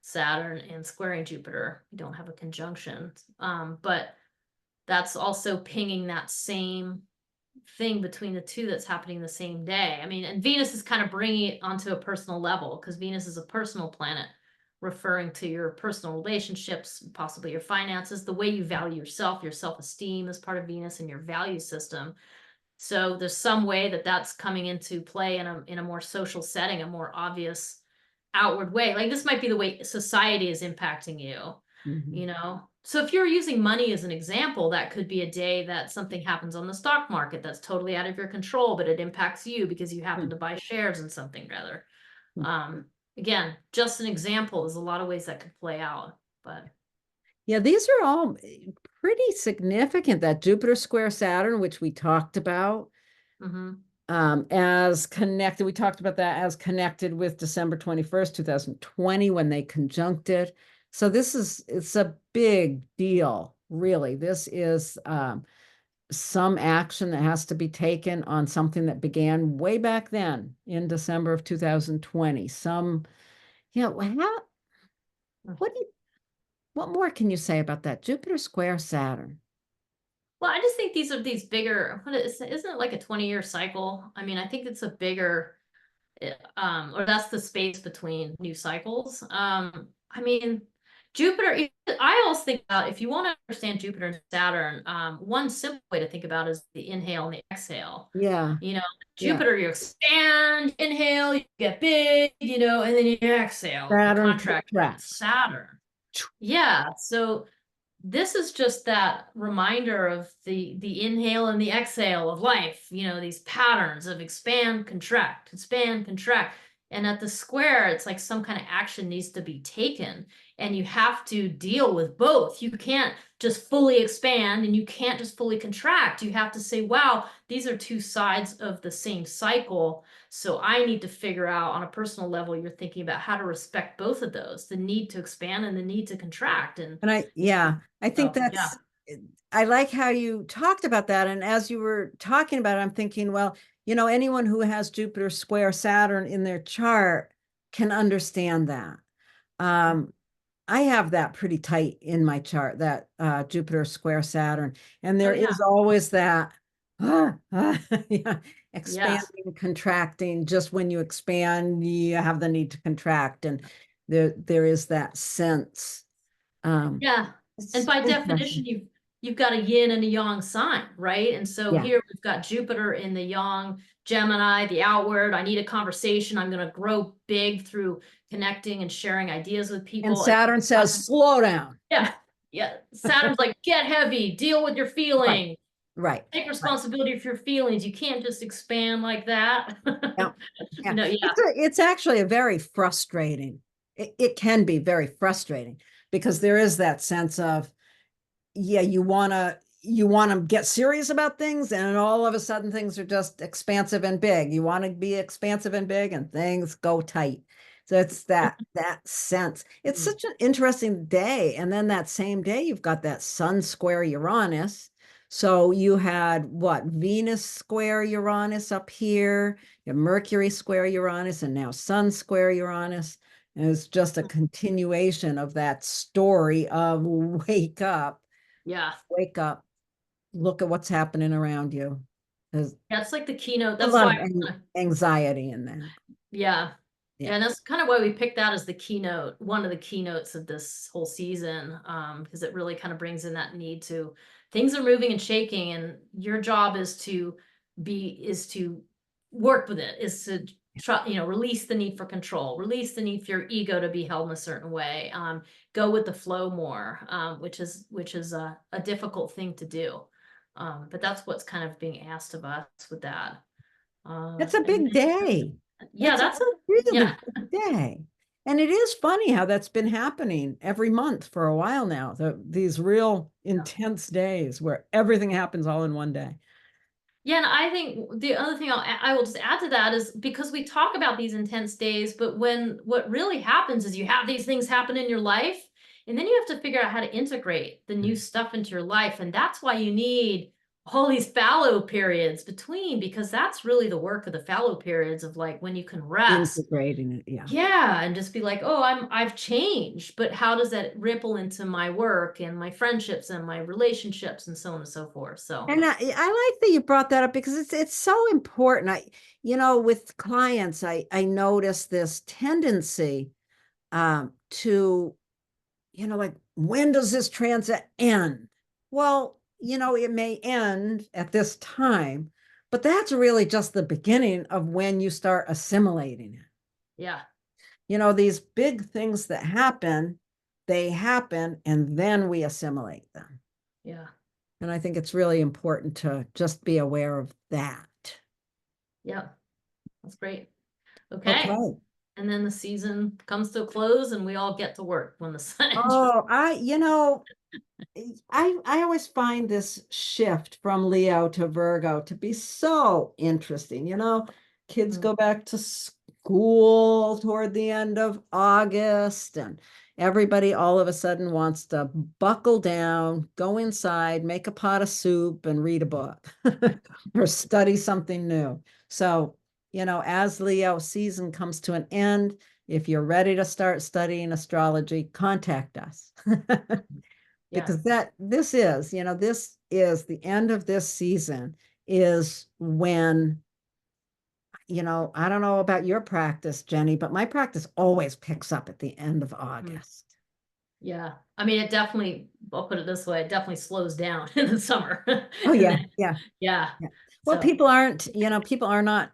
Saturn and squaring Jupiter. We don't have a conjunction. But that's also pinging that same thing between the two that's happening the same day. I mean, and Venus is kind of bringing it onto a personal level because Venus is a personal planet, referring to your personal relationships, possibly your finances, the way you value yourself, your self-esteem is part of Venus and your value system. So there's some way that that's coming into play in a more social setting, a more obvious outward way. Like this might be the way society is impacting you, Mhm. you know? So if you're using money as an example, that could be a day that something happens on the stock market that's totally out of your control, but it impacts you because you happen to buy shares in something rather. Um, Again, just an example. There's a lot of ways that could play out, but Yeah, these are all pretty significant. That Jupiter square Saturn, which we talked about, mhm. as connected. We talked about that as connected with December 21st, 2020, when they conjuncted. So it's a big deal, really. This is some action that has to be taken on something that began way back then in December of 2020. What do you, what more can you say about that Jupiter square Saturn? Well, I just think these are these bigger, isn't it like a 20-year cycle? I mean, I think it's a bigger, or that's the space between new cycles. I mean, Jupiter, I always think about if you want to understand Jupiter and Saturn, one simple way to think about is the inhale and the exhale. Yeah, You know, yeah. Jupiter, you expand, inhale, you get big, and then you exhale, you Saturn contract. contracts. Saturn. Yeah. So this is just that reminder of the inhale and the exhale of life, these patterns of expand, contract. And at the square, it's like some kind of action needs to be taken, and you have to deal with both. You can't just fully expand and you can't just fully contract. You have to say, wow, these are two sides of the same cycle. So I need to figure out on a personal level, you're thinking about how to respect both of those, the need to expand and the need to contract. And I think so, yeah. I like how you talked about that. And as you were talking about it, I'm thinking, well, anyone who has Jupiter square Saturn in their chart can understand that. I have that pretty tight in my chart, that Jupiter square Saturn. And Oh, there yeah. is always that yeah, Yes. expanding, contracting. Just when you expand, you have the need to contract. And there is that sense. Yeah. And It's by definition, interesting. you've got a yin and a yang sign, right? And so Yeah. here we've got Jupiter in the yang, Gemini, the outward. I need a conversation. I'm going to grow big through connecting and sharing ideas with And people. And Saturn says, slow down. yeah, yeah. Saturn's like, get heavy, deal with your Right, feelings, right, take right. responsibility for your feelings. You can't just expand like that. Yeah, yeah. Yeah. It's actually a very frustrating. It can be very frustrating because there is that sense of, yeah, you want to get serious about things, and all of a sudden things are just expansive and big. You want to be expansive and big, and things go tight. So it's that sense. It's Mm. such an interesting day. And then that same day, you've got that Sun square Uranus. So you had what? Venus square Uranus up here, you have Mercury square Uranus, and now Sun square Uranus. And it's just a continuation of that story of Yeah. wake up, look at what's happening around you. There's That's like the keynote. a That's lot why of anxiety in that. yeah. Yeah. Yeah, and that's kind of why we picked that as the keynote, one of the keynotes of this whole season, because it really kind of brings in that need to, things are moving and shaking, and your job is to work with it, is to try, release the need for control, release the need for your ego to be held in a certain way, go with the flow more, which is a difficult thing to do. But that's what's kind of being asked of us with that. It's a And big day. yeah, It's a that's a really yeah. big day. And it is funny how that's been happening every month for a while now. These real intense days where everything happens all in one day. Yeah, and I think the other thing I will just add to that is because we talk about these intense days, but when what really happens is you have these things happen in your life, and then you have to figure out how to integrate the new stuff into your life. And that's why you need all these fallow periods between, because that's really the work of the fallow periods of like when you can rest. Integrating it, yeah. Yeah, and just be like, oh, I've changed, but how does that ripple into my work and my friendships and my relationships and so on and so forth. So And I like that you brought that up because it's so important. With clients, I notice this tendency to, like, when does this transit end? Well, it may end at this time, but that's really just the beginning of when you start assimilating it. yeah. These big things that happen, they happen and then we assimilate them. Yeah. And I think it's really important to just be aware of that. Yeah. That's great. Okay. Okay. And then the season comes to a close and we all get to work when the sun enters. Oh, I always find this shift from Leo to Virgo to be so interesting. Kids go back to school toward the end of August, and everybody all of a sudden wants to buckle down, go inside, make a pot of soup, and read a book or study something new. So, as Leo season comes to an end, if you're ready to start studying astrology, contact us. Because this is the end of this season is when, I don't know about your practice, Jenny, but my practice always picks up at the end of August. Yeah. I mean, it definitely, I'll put it this way, it definitely slows down in the summer. Oh, And yeah, then- yeah. yeah. Well, So, people are not,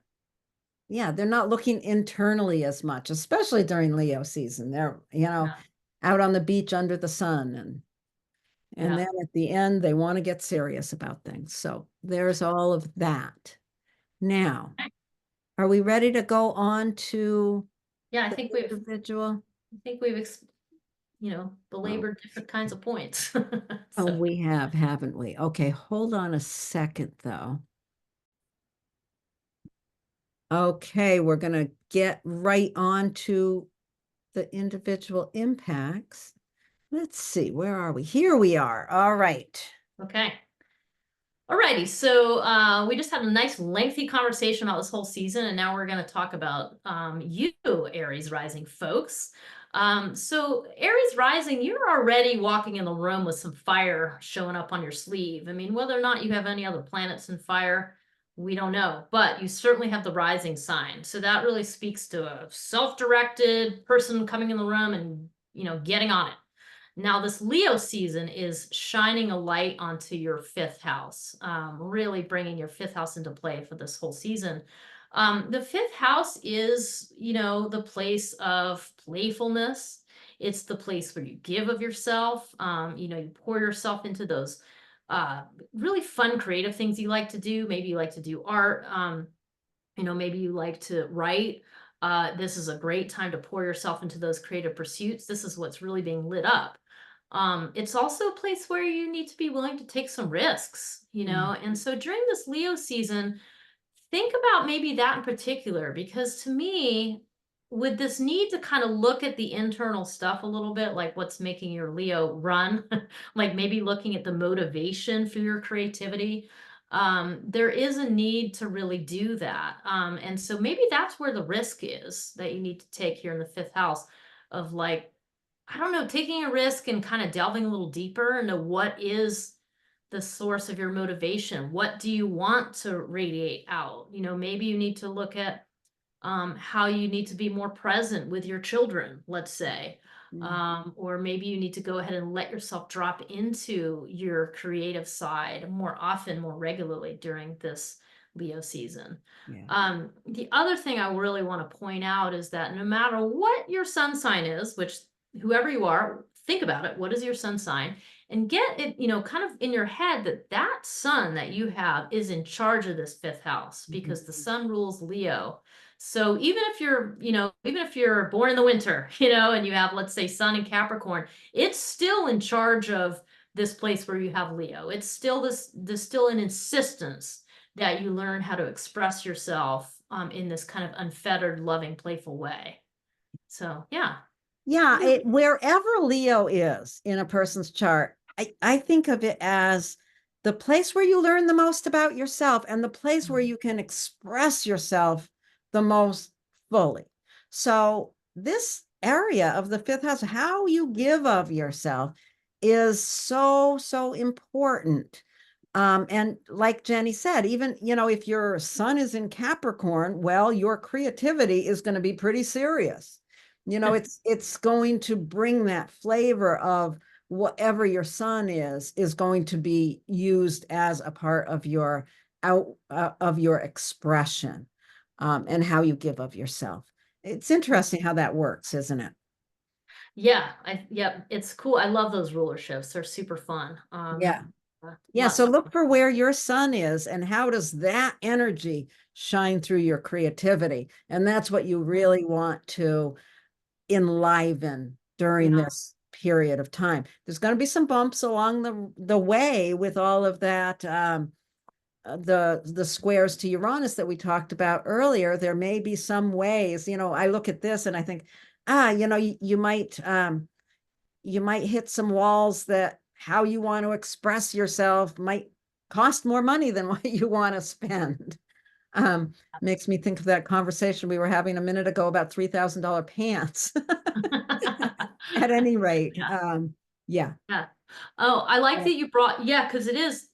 they're not looking internally as much, especially during Leo season. They're, yeah. out on the beach under the sun, and Yeah. then at the end, they want to get serious about things. So there's all of that. Now, are we ready to go on to Yeah, the individual? belabored different kinds of points. Oh, So, we have, haven't we? Okay, hold on a second, though. Okay, we're going to get right on to the individual impacts. Let's see, where are we? Here we are. All right. okay. Alrighty, so we just had a nice lengthy conversation about this whole season, and now we're going to talk about you, Aries rising folks. So Aries rising, you're already walking in the room with some fire showing up on your sleeve. I mean, whether or not you have any other planets in fire, we don't know, but you certainly have the rising sign. So that really speaks to a self-directed person coming in the room and, getting on it. Now, this Leo season is shining a light onto your fifth house, really bringing your fifth house into play for this whole season. The fifth house is, the place of playfulness. It's the place where you give of yourself. You pour yourself into those really fun, creative things you like to do. Maybe you like to do art. Maybe you like to write. This is a great time to pour yourself into those creative pursuits. This is what's really being lit up. It's also a place where you need to be willing to take some risks, and so during this Leo season, think about maybe that in particular, because to me, with this need to kind of look at the internal stuff a little bit, like what's making your Leo run, like maybe looking at the motivation for your creativity, there is a need to really do that. And so maybe that's where the risk is that you need to take here in the fifth house of like, I don't know, taking a risk and kind of delving a little deeper into what is the source of your motivation. What do you want to radiate out? Maybe you need to look at how you need to be more present with your children, let's say. Or maybe you need to go ahead and let yourself drop into your creative side more often, more regularly during this Leo season. Yeah. The other thing I really want to point out is that no matter what your sun sign is, which whoever you are, think about it. What is your sun sign? and get it, kind of in your head that that sun that you have is in charge of this fifth house because the sun rules Leo. So even if you're born in the winter, and you have, let's say, sun in Capricorn, it's still in charge of this place where you have Leo. It's still there's still an insistence that you learn how to express yourself in this kind of unfettered, loving, playful way. So yeah. Yeah, wherever Leo is in a person's chart, I think of it as the place where you learn the most about yourself and the place where you can express yourself the most fully. So this area of the fifth house, how you give of yourself, is so, so important. And like Jenny said, even, if your sun is in Capricorn, well, your creativity is going to be pretty serious. It's going to bring that flavor of whatever your sun is going to be used as a part of your expression, and how you give of yourself. It's interesting how that works, isn't it? Yeah, it's cool. I love those ruler shifts. They're super fun. Yeah. Yeah, Lot, so look for where your sun is and how does that energy shine through your creativity. And that's what you really want to enliven during yeah. this period of time. There's going to be some bumps along the way with all of that, the squares to Uranus that we talked about earlier. There may be some ways, I look at this and I think, you might hit some walls that how you want to express yourself might cost more money than what you want to spend. Makes me think of that conversation we were having a minute ago about $3,000 pants. At any rate, Yeah. yeah. Yeah. Oh, I like that you brought, yeah, because it is,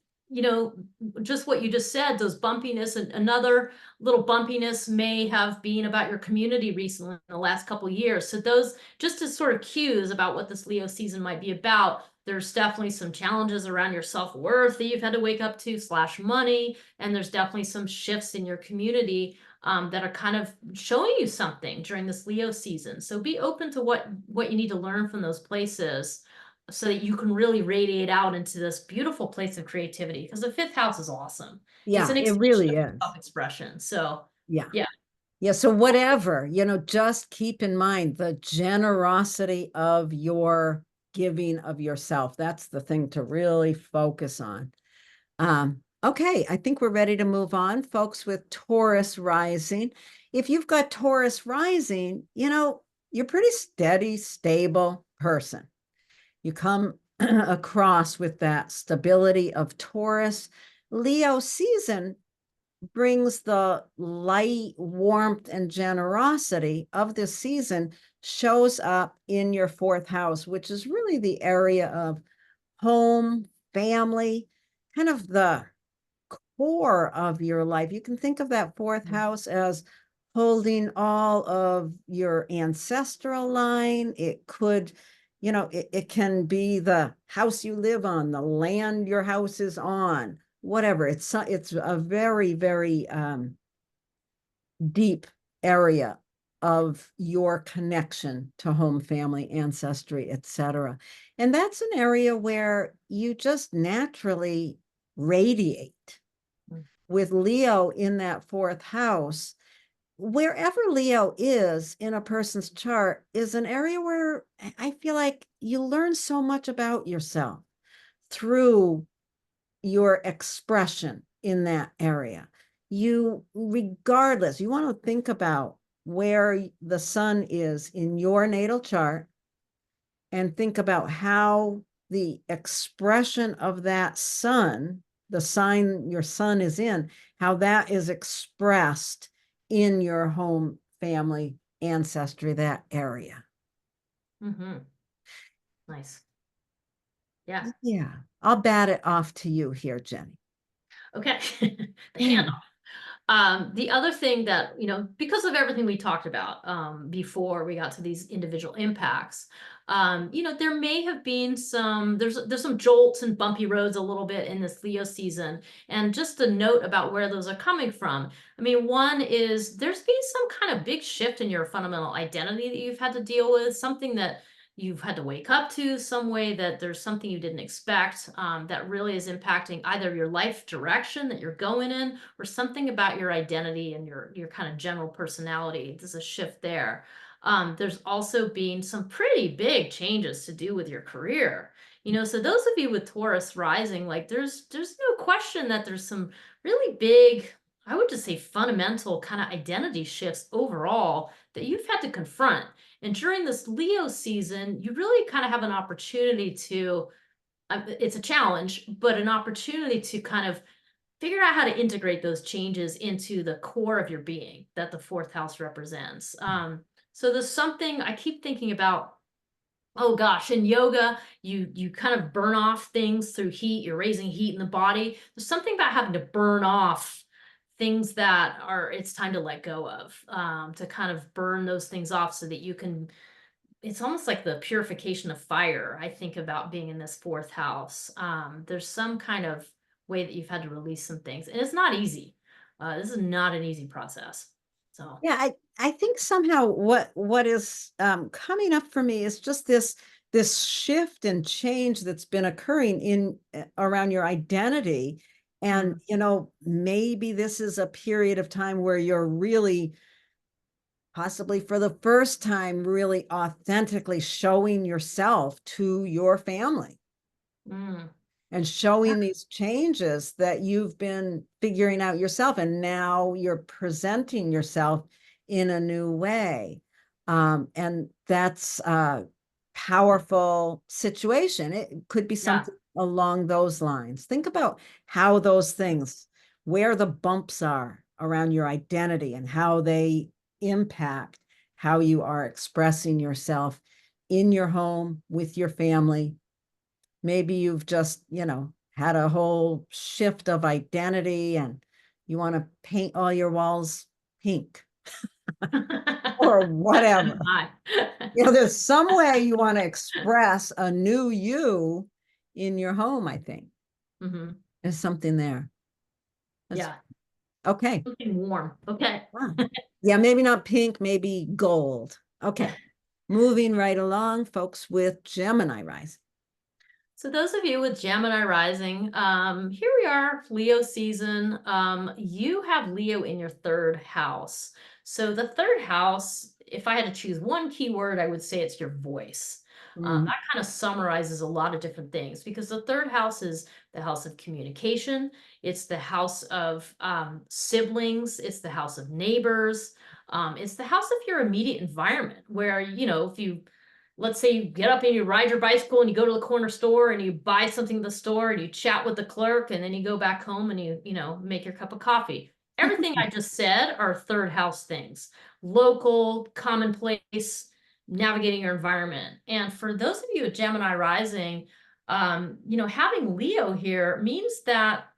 just what you just said, those bumpiness, and another little bumpiness may have been about your community recently in the last couple of years. So those just as sort of cues about what this Leo season might be about. There's definitely some challenges around your self-worth that you've had to wake up to / money. And there's definitely some shifts in your community that are kind of showing you something during this Leo season. So be open to what you need to learn from those places so that you can really radiate out into this beautiful place of creativity, because the fifth house is awesome. It's Yeah, an it extension really of is. self-expression. So Yeah. yeah. Yeah. So whatever, just keep in mind the generosity of your giving of yourself. That's the thing to really focus on. Okay, I think we're ready to move on, folks, with Taurus rising. If you've got Taurus rising, you're a pretty steady, stable person. You come across with that stability of Taurus. Leo season brings the light, warmth, and generosity of this season, shows up in your fourth house, which is really the area of home, family, kind of the core of your life. You can think of that fourth house as holding all of your ancestral line. It could, it can be the house you live on, the land your house is on, whatever. It's a very, very deep area of your connection to home, family, ancestry, etc. And that's an area where you just naturally radiate. With Leo in that fourth house, wherever Leo is in a person's chart is an area where I feel like you learn so much about yourself through your expression in that area. Regardless, you want to think about where the sun is in your natal chart and think about how the expression of that sun, the sign your sun is in, how that is expressed in your home, family, ancestry, that area. Nice. Yeah. Yeah. I'll bat it off to you here, Jenny. Okay. The handoff. The other thing that, because of everything we talked about before we got to these individual impacts, there may have been there's some jolts and bumpy roads a little bit in this Leo season. And just a note about where those are coming from. I mean, one is there's been some kind of big shift in your fundamental identity that you've had to deal with, something that you've had to wake up to, some way that there's something you didn't expect, that really is impacting either your life direction that you're going in, or something about your identity and your kind of general personality. There's a shift there. There's also been some pretty big changes to do with your career. So those of you with Taurus rising, like there's no question that there's some really big, I would just say fundamental kind of identity shifts overall that you've had to confront. And during this Leo season, you really kind of have an opportunity to, it's a challenge, but an opportunity to kind of figure out how to integrate those changes into the core of your being that the fourth house represents. So there's something I keep thinking about. Oh gosh, in yoga, you kind of burn off things through heat. You're raising heat in the body. There's something about having to burn off things that are it's time to let go of, to kind of burn those things off so that you can, it's almost like the purification of fire. I think about being in this fourth house. There's some kind of way that you've had to release some things, and it's not easy. This is not an easy process. So Yeah, I think somehow what is coming up for me is just this shift and change that's been occurring in around your identity. And, maybe this is a period of time where you're really, possibly for the first time, really authentically showing yourself to your family mm, and showing these changes that you've been figuring out yourself. And now you're presenting yourself in a new way. And that's a powerful situation. It could be yeah. something along those lines. Think about how those things, where the bumps are around your identity and how they impact how you are expressing yourself in your home with your family. Maybe you've just, had a whole shift of identity and you want to paint all your walls pink or whatever. Hi. There's some way you want to express a new you in your home, I think. Hmm. There's something there. That's Yeah. okay. Something warm. Okay. Ah. Yeah, maybe not pink, maybe gold. Okay. Moving right along, folks with Gemini rising. So those of you with Gemini rising, here we are, Leo season. You have Leo in your third house. So the third house, if I had to choose one keyword, I would say it's your voice. Mm. That kind of summarizes a lot of different things because the third house is the house of communication. It's the house of siblings. It's the house of neighbors. It's the house of your immediate environment where, if you, let's say you get up and you ride your bicycle and you go to the corner store and you buy something in the store and you chat with the clerk and then you go back home and you make your cup of coffee. Everything I just said are third house things, local, commonplace, navigating your environment. And for those of you at Gemini rising, having Leo here means that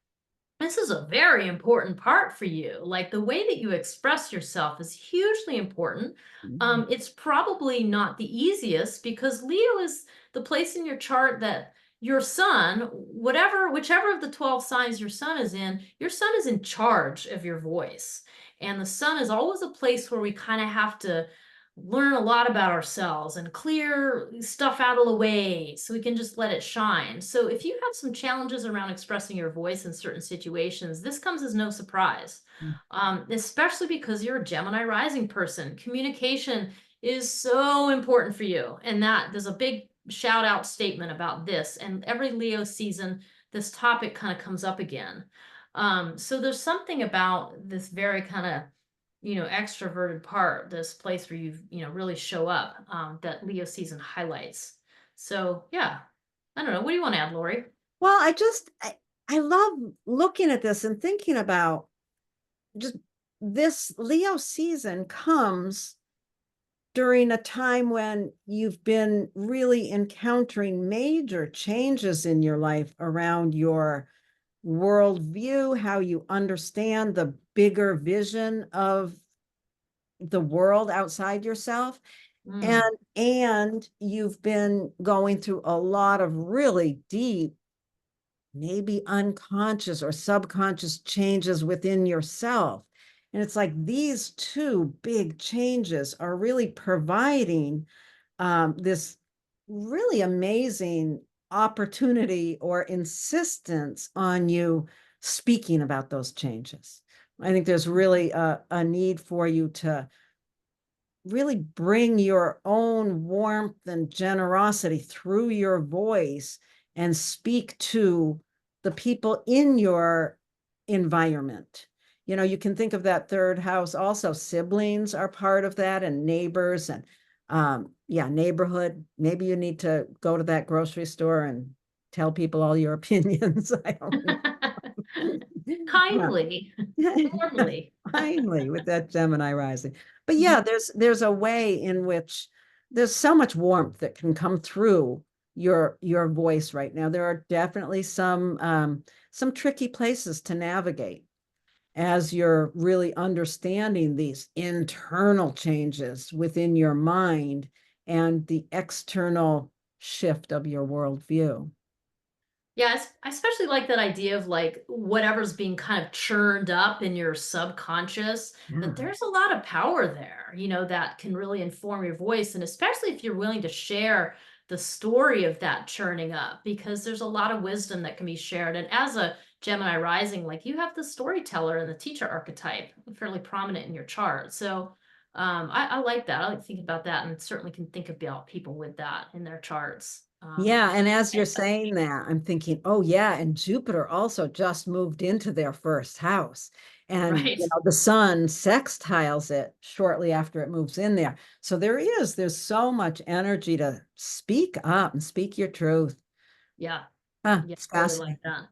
this is a very important part for you. Like the way that you express yourself is hugely important. Mm. It's probably not the easiest because Leo is the place in your chart that your sun, whichever of the 12 signs your sun is in, your sun is in charge of your voice. And the sun is always a place where we kind of have to learn a lot about ourselves and clear stuff out of the way so we can just let it shine. So if you have some challenges around expressing your voice in certain situations, this comes as no surprise, especially because you're a Gemini rising person. Communication is so important for you. And that there's a big shout out statement about this. And every Leo season, this topic kind of comes up again. So there's something about this very kind of extroverted part, this place where really show up, that Leo season highlights. So yeah, I don't know. What do you want to add, Laurie? Well, I love looking at this and thinking about just this Leo season comes during a time when you've been really encountering major changes in your life around your worldview, how you understand the bigger vision of the world outside yourself. Mm, And you've been going through a lot of really deep, maybe unconscious or subconscious changes within yourself. And it's like these two big changes are really providing this really amazing opportunity or insistence on you speaking about those changes. I think there's really a need for you to really bring your own warmth and generosity through your voice and speak to the people in your environment. You know, you can think of that third house also. Siblings are part of that, and neighbors, and yeah, neighborhood. Maybe you need to go to that grocery store and tell people all your opinions. I don't know. Kindly, warmly. Finally, with that Gemini rising. But yeah, there's a way in which there's so much warmth that can come through your voice right now. There are definitely some tricky places to navigate as you're really understanding these internal changes within your mind and the external shift of your worldview. Yeah, I especially like that idea of like whatever's being kind of churned up in your subconscious, that Yeah. there's a lot of power there, that can really inform your voice. And especially if you're willing to share the story of that churning up, because there's a lot of wisdom that can be shared. And as a Gemini rising, like you have the storyteller and the teacher archetype fairly prominent in your chart. So I like that. I like to think about that, and certainly can think about people with that in their charts. Yeah, and as you're saying that, I'm thinking, oh yeah, and Jupiter also just moved into their first house. And Right. the sun sextiles it shortly after it moves in there. So there's so much energy to speak up and speak your truth. Yeah. Yeah, It's really like fascinating. that.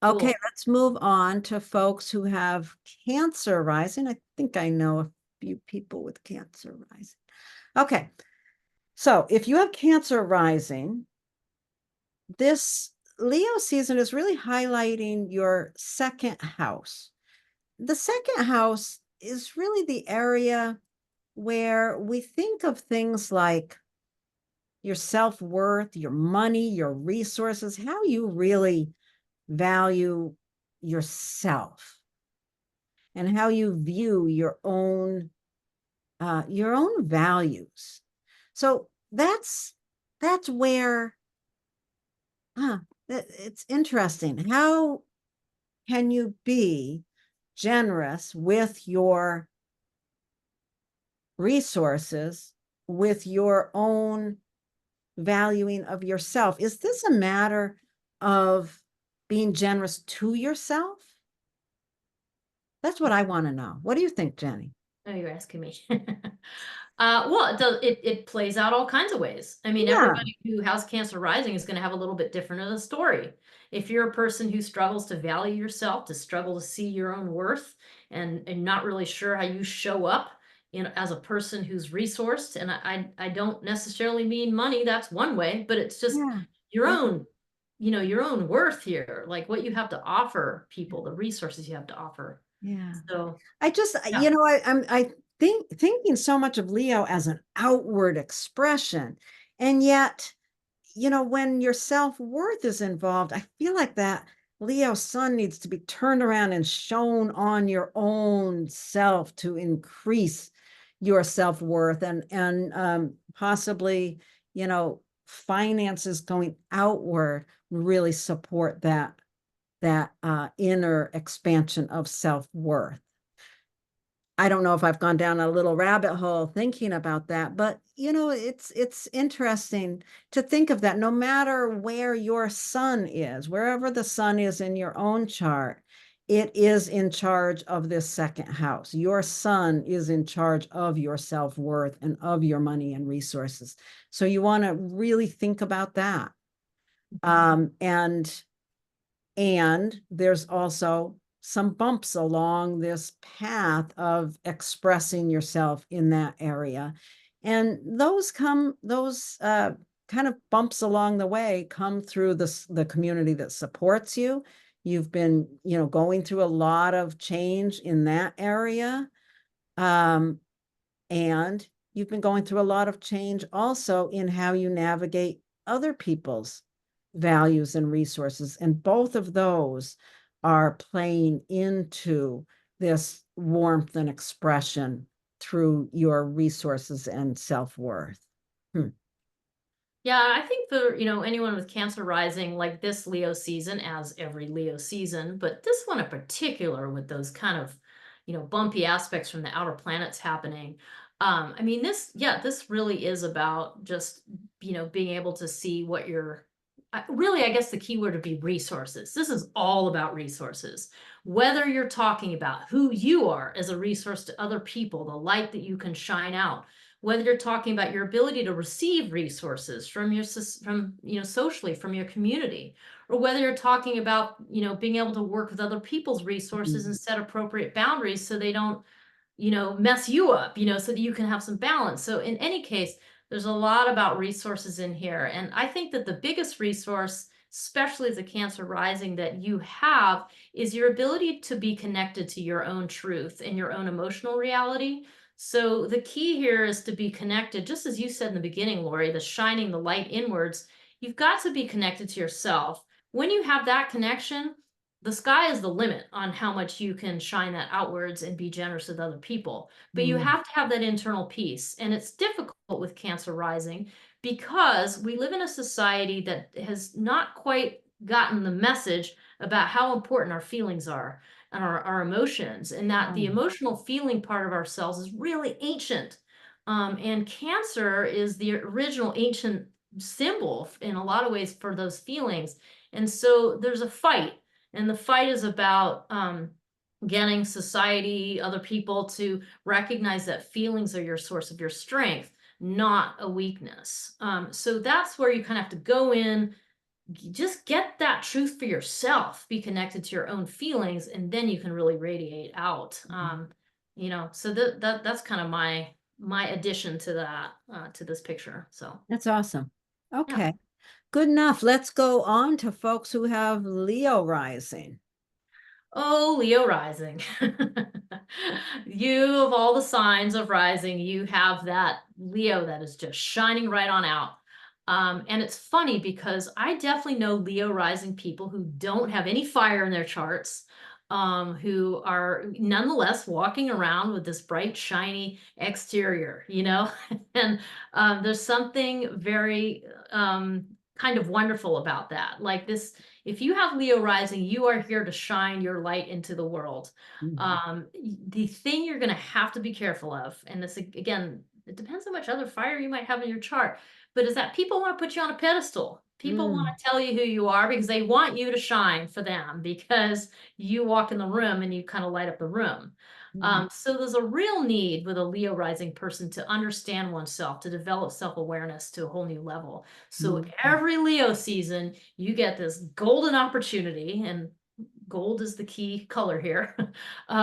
Okay, Cool. let's move on to folks who have Cancer rising. I think I know a few people with Cancer rising. Okay, so if you have Cancer rising, this Leo season is really highlighting your second house. The second house is really the area where we think of things like your self-worth, your money, your resources, how you really value yourself and how you view your own values. So that's where it's interesting. How can you be generous with your resources, with your own valuing of yourself? Is this a matter of being generous to yourself? That's what I want to know. What do you think, Jenny? Oh, you're asking me. Well, it plays out all kinds of ways. I mean, Yeah, everybody who has Cancer rising is going to have a little bit different of a story. If you're a person who struggles to value yourself, to struggle to see your own worth, and not really sure how you show up as a person who's resourced, and I don't necessarily mean money, that's one way, but it's just yeah, your yeah, own, your own worth here, like what you have to offer people, the resources you have to offer. yeah. So, I just, yeah. I thinking so much of Leo as an outward expression, and yet, when your self-worth is involved, I feel like that Leo sun needs to be turned around and shown on your own self to increase your self-worth, and possibly, finances going outward really support that inner expansion of self-worth. I don't know if I've gone down a little rabbit hole thinking about that, but it's interesting to think of that. No matter where your sun is, wherever the sun is in your own chart, it is in charge of this second house. Your sun is in charge of your self-worth and of your money and resources. So you want to really think about that. And there's also some bumps along this path of expressing yourself in that area. And those kind of bumps along the way come through the community that supports you. You've been, going through a lot of change in that area. And you've been going through a lot of change also in how you navigate other people's values and resources. And both of those are playing into this warmth and expression through your resources and self-worth. Hmm. Yeah, I think for, anyone with Cancer rising, like this Leo season, as every Leo season, but this one in particular with those kind of, bumpy aspects from the outer planets happening. I mean, this really is about just, being able to see what your, really, I guess the key word would be resources. This is all about resources. Whether you're talking about who you are as a resource to other people, the light that you can shine out, whether you're talking about your ability to receive resources from socially from your community, or whether you're talking about being able to work with other people's resources and set appropriate boundaries so they don't mess you up, so that you can have some balance. So in any case, there's a lot about resources in here, and I think that the biggest resource, especially as a Cancer rising, that you have is your ability to be connected to your own truth and your own emotional reality. So the key here is to be connected, just as you said in the beginning, Lori, the shining the light inwards. You've got to be connected to yourself. When you have that connection, the sky is the limit on how much you can shine that outwards and be generous with other people. But you have to have that internal peace. And it's difficult with Cancer rising because we live in a society that has not quite gotten the message about how important our feelings are and our emotions, and that the emotional feeling part of ourselves is really ancient. And Cancer is the original ancient symbol in a lot of ways for those feelings. And so there's a fight, and the fight is about getting society, other people to recognize that feelings are your source of your strength, not a weakness. So that's where you kind of have to go in, just get that truth for yourself, be connected to your own feelings, and then you can really radiate out. So that's kind of my addition to that, to this picture. So That's awesome. yeah. Okay, good enough. Let's go on to folks who have Leo rising. Oh, Leo rising. You, of all the signs of rising, you have that Leo that is just shining right on out. And it's funny because I definitely know Leo rising people who don't have any fire in their charts, who are nonetheless walking around with this bright, shiny exterior. And there's something very kind of wonderful about that. Like this, if you have Leo rising, you are here to shine your light into the world. The thing you're going to have to be careful of, and this again, it depends how much other fire you might have in your chart, but is that people want to put you on a pedestal. People want to tell you who you are because they want you to shine for them, because you walk in the room and you kind of light up the room. So there's a real need with a Leo rising person to understand oneself, to develop self-awareness to a whole new level. So every Leo season, you get this golden opportunity, and gold is the key color here.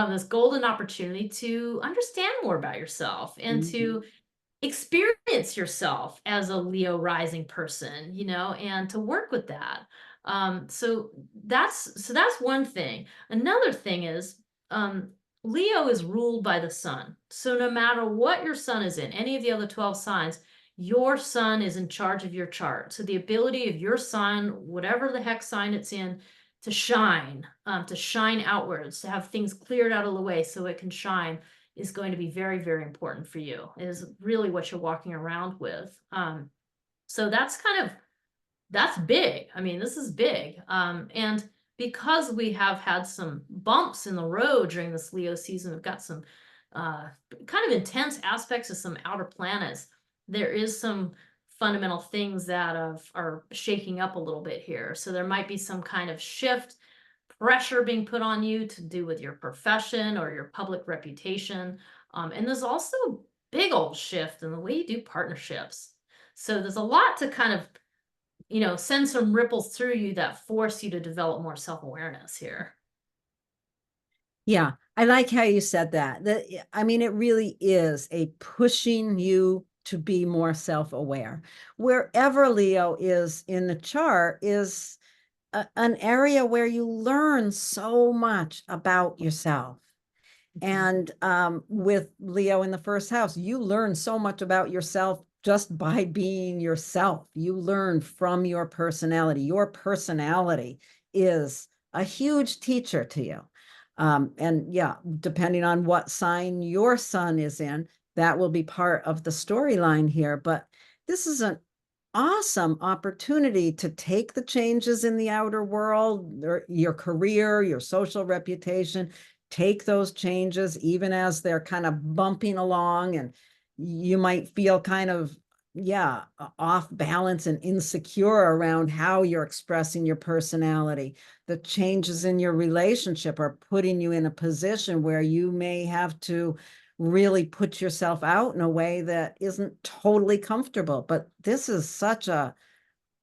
This golden opportunity to understand more about yourself and to experience yourself as a Leo rising person, and to work with that. So that's one thing. Another thing is, Leo is ruled by the sun. So no matter what your sun is in, any of the other 12 signs, your sun is in charge of your chart. So the ability of your sun, whatever the heck sign it's in, to shine outwards, to have things cleared out of the way so it can shine, is going to be very, very important for you. It is really what you're walking around with. So that's big. I mean, this is big. And because we have had some bumps in the road during this Leo season, we've got some kind of intense aspects of some outer planets. There is some fundamental things that are shaking up a little bit here. So there might be some kind of shift, pressure being put on you to do with your profession or your public reputation. And there's also a big old shift in the way you do partnerships. So there's a lot to kind of, send some ripples through you that force you to develop more self-awareness here. Yeah, I like how you said that. I mean, it really is a pushing you to be more self-aware. Wherever Leo is in the chart is an area where you learn so much about yourself. And with Leo in the first house, you learn so much about yourself just by being yourself. You learn from your personality. Your personality is a huge teacher to you. And yeah, depending on what sign your sun is in, that will be part of the storyline here. But this is awesome opportunity to take the changes in the outer world, your career, your social reputation, take those changes, even as they're kind of bumping along, and you might feel kind of, yeah, off balance and insecure around how you're expressing your personality. The changes in your relationship are putting you in a position where you may have to really put yourself out in a way that isn't totally comfortable. But this is such a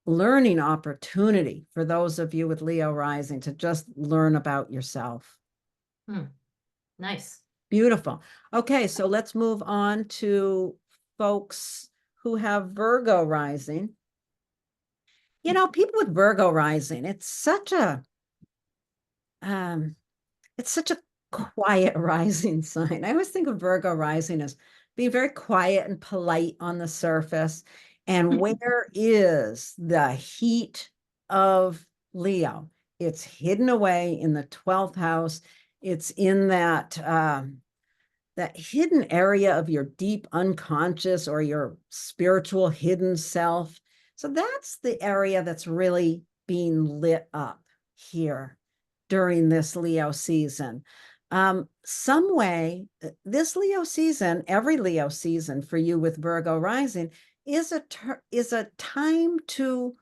learning opportunity for those of you with Leo rising to just learn about yourself. Nice. Beautiful. Okay, so let's move on to folks who have Virgo rising. You know, people with Virgo rising, it's such a quiet rising sign. I always think of Virgo rising as being very quiet and polite on the surface. And where is the heat of Leo? It's hidden away in the 12th house. It's in that hidden area of your deep unconscious or your spiritual hidden self. So that's the area that's really being lit up here during this Leo season. Some way, this Leo season, every Leo season for you with Virgo rising is a time to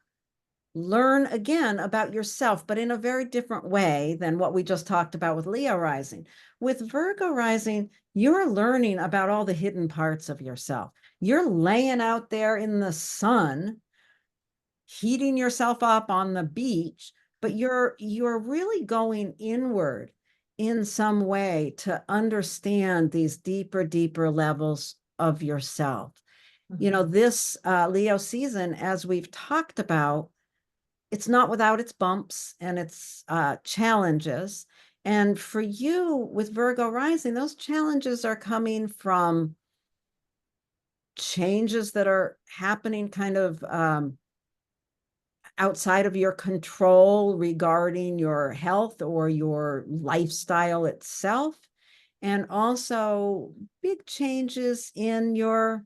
learn again about yourself, but in a very different way than what we just talked about with Leo rising. With Virgo rising, you're learning about all the hidden parts of yourself. You're laying out there in the sun, heating yourself up on the beach, but you're really going inward in some way to understand these deeper levels of yourself. You know, this Leo season, as we've talked about, it's not without its bumps and its challenges. And for you with Virgo rising, those challenges are coming from changes that are happening kind of outside of your control regarding your health or your lifestyle itself, and also big changes in your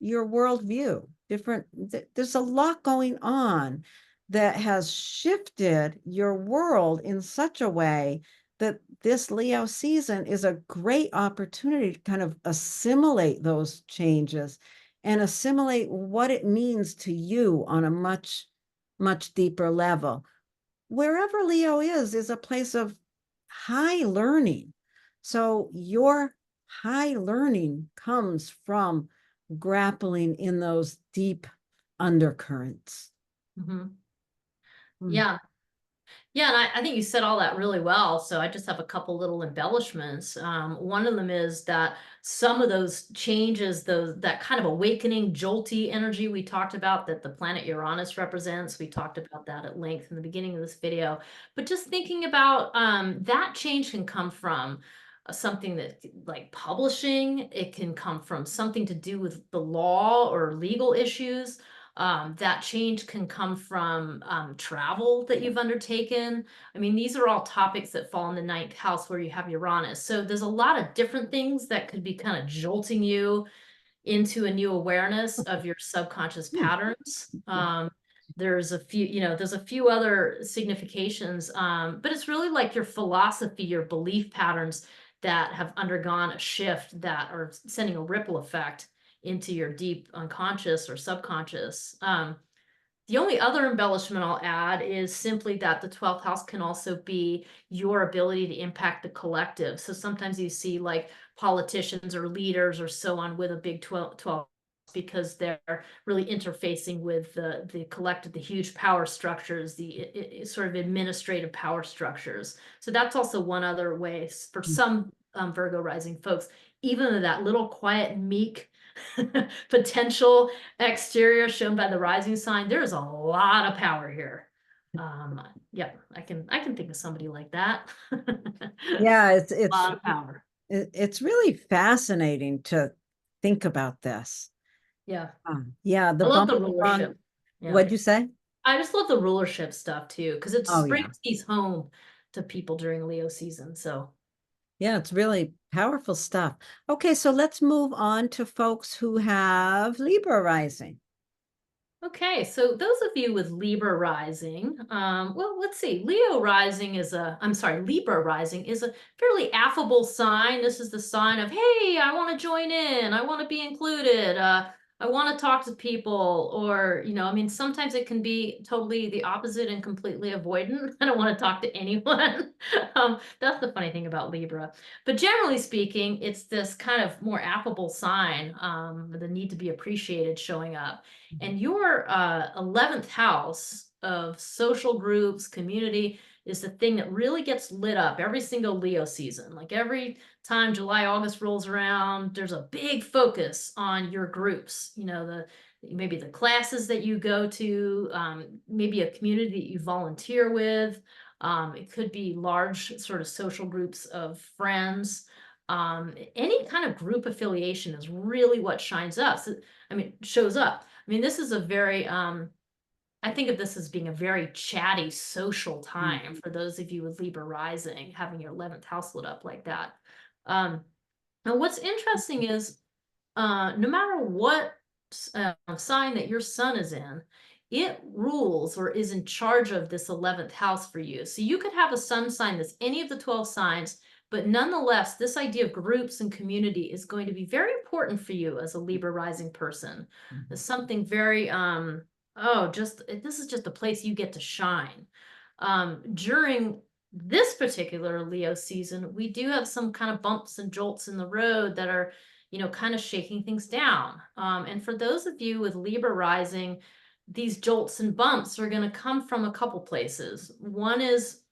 worldview. There's a lot going on that has shifted your world in such a way that this Leo season is a great opportunity to kind of assimilate those changes and assimilate what it means to you on a much deeper level. Wherever Leo is a place of high learning. So your high learning comes from grappling in those deep undercurrents. Yeah. Yeah, and I think you said all that really well. So I just have a couple little embellishments. One of them is that some of those changes, that kind of awakening, jolty energy we talked about that the planet Uranus represents, we talked about that at length in the beginning of this video. But just thinking about that change can come from something that like publishing, it can come from something to do with the law or legal issues. That change can come from travel that you've undertaken. I mean, these are all topics that fall in the ninth house where you have Uranus. So there's a lot of different things that could be kind of jolting you into a new awareness of your subconscious patterns. There's a few other significations, but it's really like your philosophy, your belief patterns that have undergone a shift that are sending a ripple effect into your deep unconscious or subconscious. The only other embellishment I'll add is simply that the 12th house can also be your ability to impact the collective. So sometimes you see like politicians or leaders or so on with a big 12 because they're really interfacing with the collective, the huge power structures, the sort of administrative power structures. So that's also one other way for some Virgo rising folks, even though that little quiet, meek potential exterior shown by the rising sign, there's a lot of power here. Yeah, I can think of somebody like that. Yeah, it's a lot of power. it's really fascinating to think about this. Yeah. Yeah, the I love bump the rulership. Yeah. What'd you say? I just love the rulership stuff too, because it Oh, yeah. brings these home to people during Leo season. So Yeah, it's really powerful stuff. Okay, so let's move on to folks who have Libra rising. Okay, so those of you with Libra rising, well, let's see. Libra rising is a fairly affable sign. This is the sign of, hey, I want to join in, I want to be included, I want to talk to people, or, I mean, sometimes it can be totally the opposite and completely avoidant. I don't want to talk to anyone. That's the funny thing about Libra. But generally speaking, it's this kind of more affable sign, the need to be appreciated showing up. And your 11th house of social groups, community, is the thing that really gets lit up every single Leo season. Like every time July, August rolls around, there's a big focus on your groups. Maybe the classes that you go to, maybe a community that you volunteer with. It could be large sort of social groups of friends. Any kind of group affiliation is really what shines up. Shows up. I mean, this is a very, I think of this as being a very chatty social time for those of you with Libra rising, having your 11th house lit up like that. Now, what's interesting is no matter what sign that your sun is in, it rules or is in charge of this 11th house for you. So you could have a sun sign that's any of the 12 signs, but nonetheless, this idea of groups and community is going to be very important for you as a Libra rising person. It's something very, this is just a place you get to shine. During this particular Leo season, we do have some kind of bumps and jolts in the road that are, kind of shaking things down. And for those of you with Libra rising, these jolts and bumps are going to come from a couple places. One is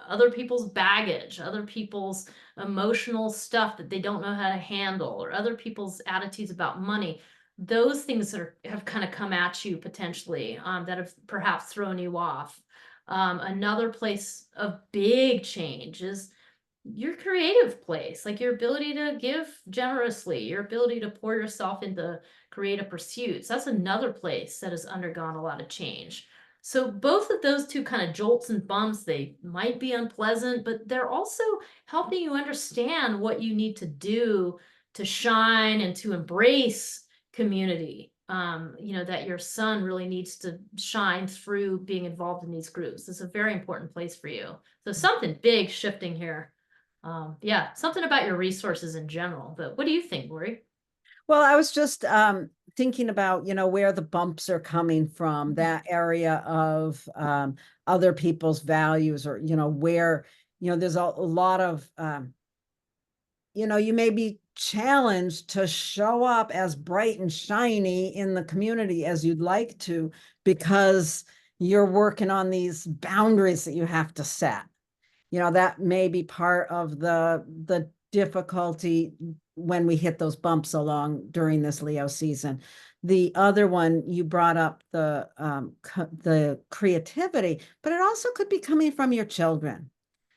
other people's baggage, other people's emotional stuff that they don't know how to handle, or other people's attitudes about money. Those things have kind of come at you potentially, that have perhaps thrown you off. Another place of big change is your creative place, like your ability to give generously, your ability to pour yourself into creative pursuits. That's another place that has undergone a lot of change. So both of those two kind of jolts and bumps, they might be unpleasant, but they're also helping you understand what you need to do to shine and to embrace community. That your sun really needs to shine through being involved in these groups. It's a very important place for you. So something big shifting here. Yeah, something about your resources in general. But what do you think, Laurie? Well, I was just thinking about, where the bumps are coming from, that area of other people's values, or, where, there's a lot of, you may be challenged to show up as bright and shiny in the community as you'd like to, because you're working on these boundaries that you have to set. That may be part of the difficulty when we hit those bumps along during this Leo season. The other one, you brought up the creativity, but it also could be coming from your children.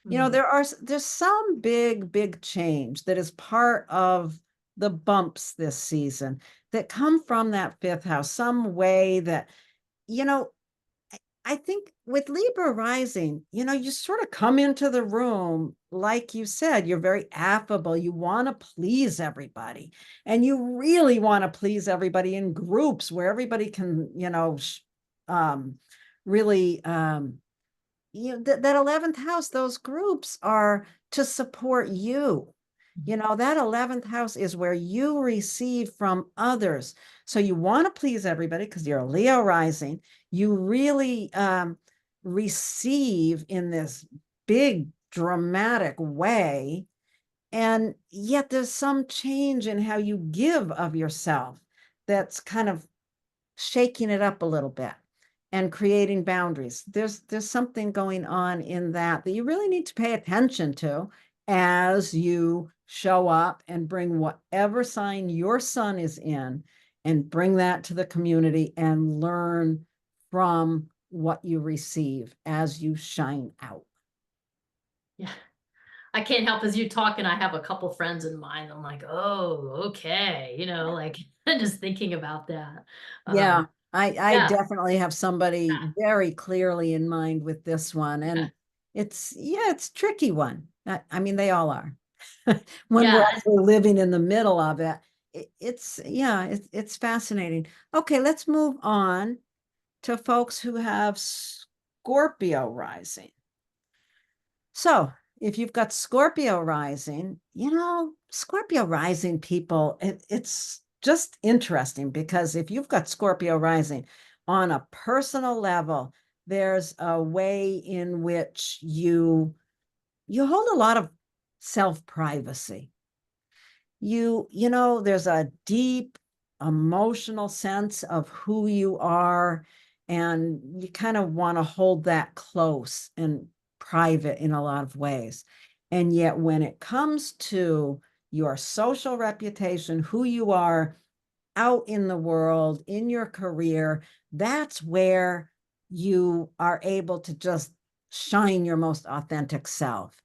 There's some big change that is part of the bumps this season that come from that fifth house, some way that, you know, I think with Libra rising, you sort of come into the room, like you said, you're very affable. You want to please everybody. And you really want to please everybody in groups where everybody can, really, that 11th house, those groups are to support you. That 11th house is where you receive from others. So you want to please everybody because you're a Leo rising. You really receive in this big, dramatic way. And yet there's some change in how you give of yourself that's kind of shaking it up a little bit and creating boundaries. There's something going on in that you really need to pay attention to as you show up and bring whatever sign your sun is in, and bring that to the community and learn from what you receive as you shine out. Yeah. I can't help as you talk, and I have a couple friends in mind. I'm like, oh, okay, like just thinking about that. Yeah, I Yeah, definitely have somebody very clearly in mind with this one. And it's a tricky one. I mean, they all are. When we're yeah. actually living in the middle of it, it's fascinating. Okay, let's move on. to folks who have Scorpio rising. So if you've got Scorpio rising, Scorpio rising people, it's just interesting because if you've got Scorpio rising on a personal level, there's a way in which you hold a lot of self-privacy. There's a deep emotional sense of who you are, and you kind of want to hold that close and private in a lot of ways. And yet when it comes to your social reputation, who you are out in the world, in your career, that's where you are able to just shine your most authentic self.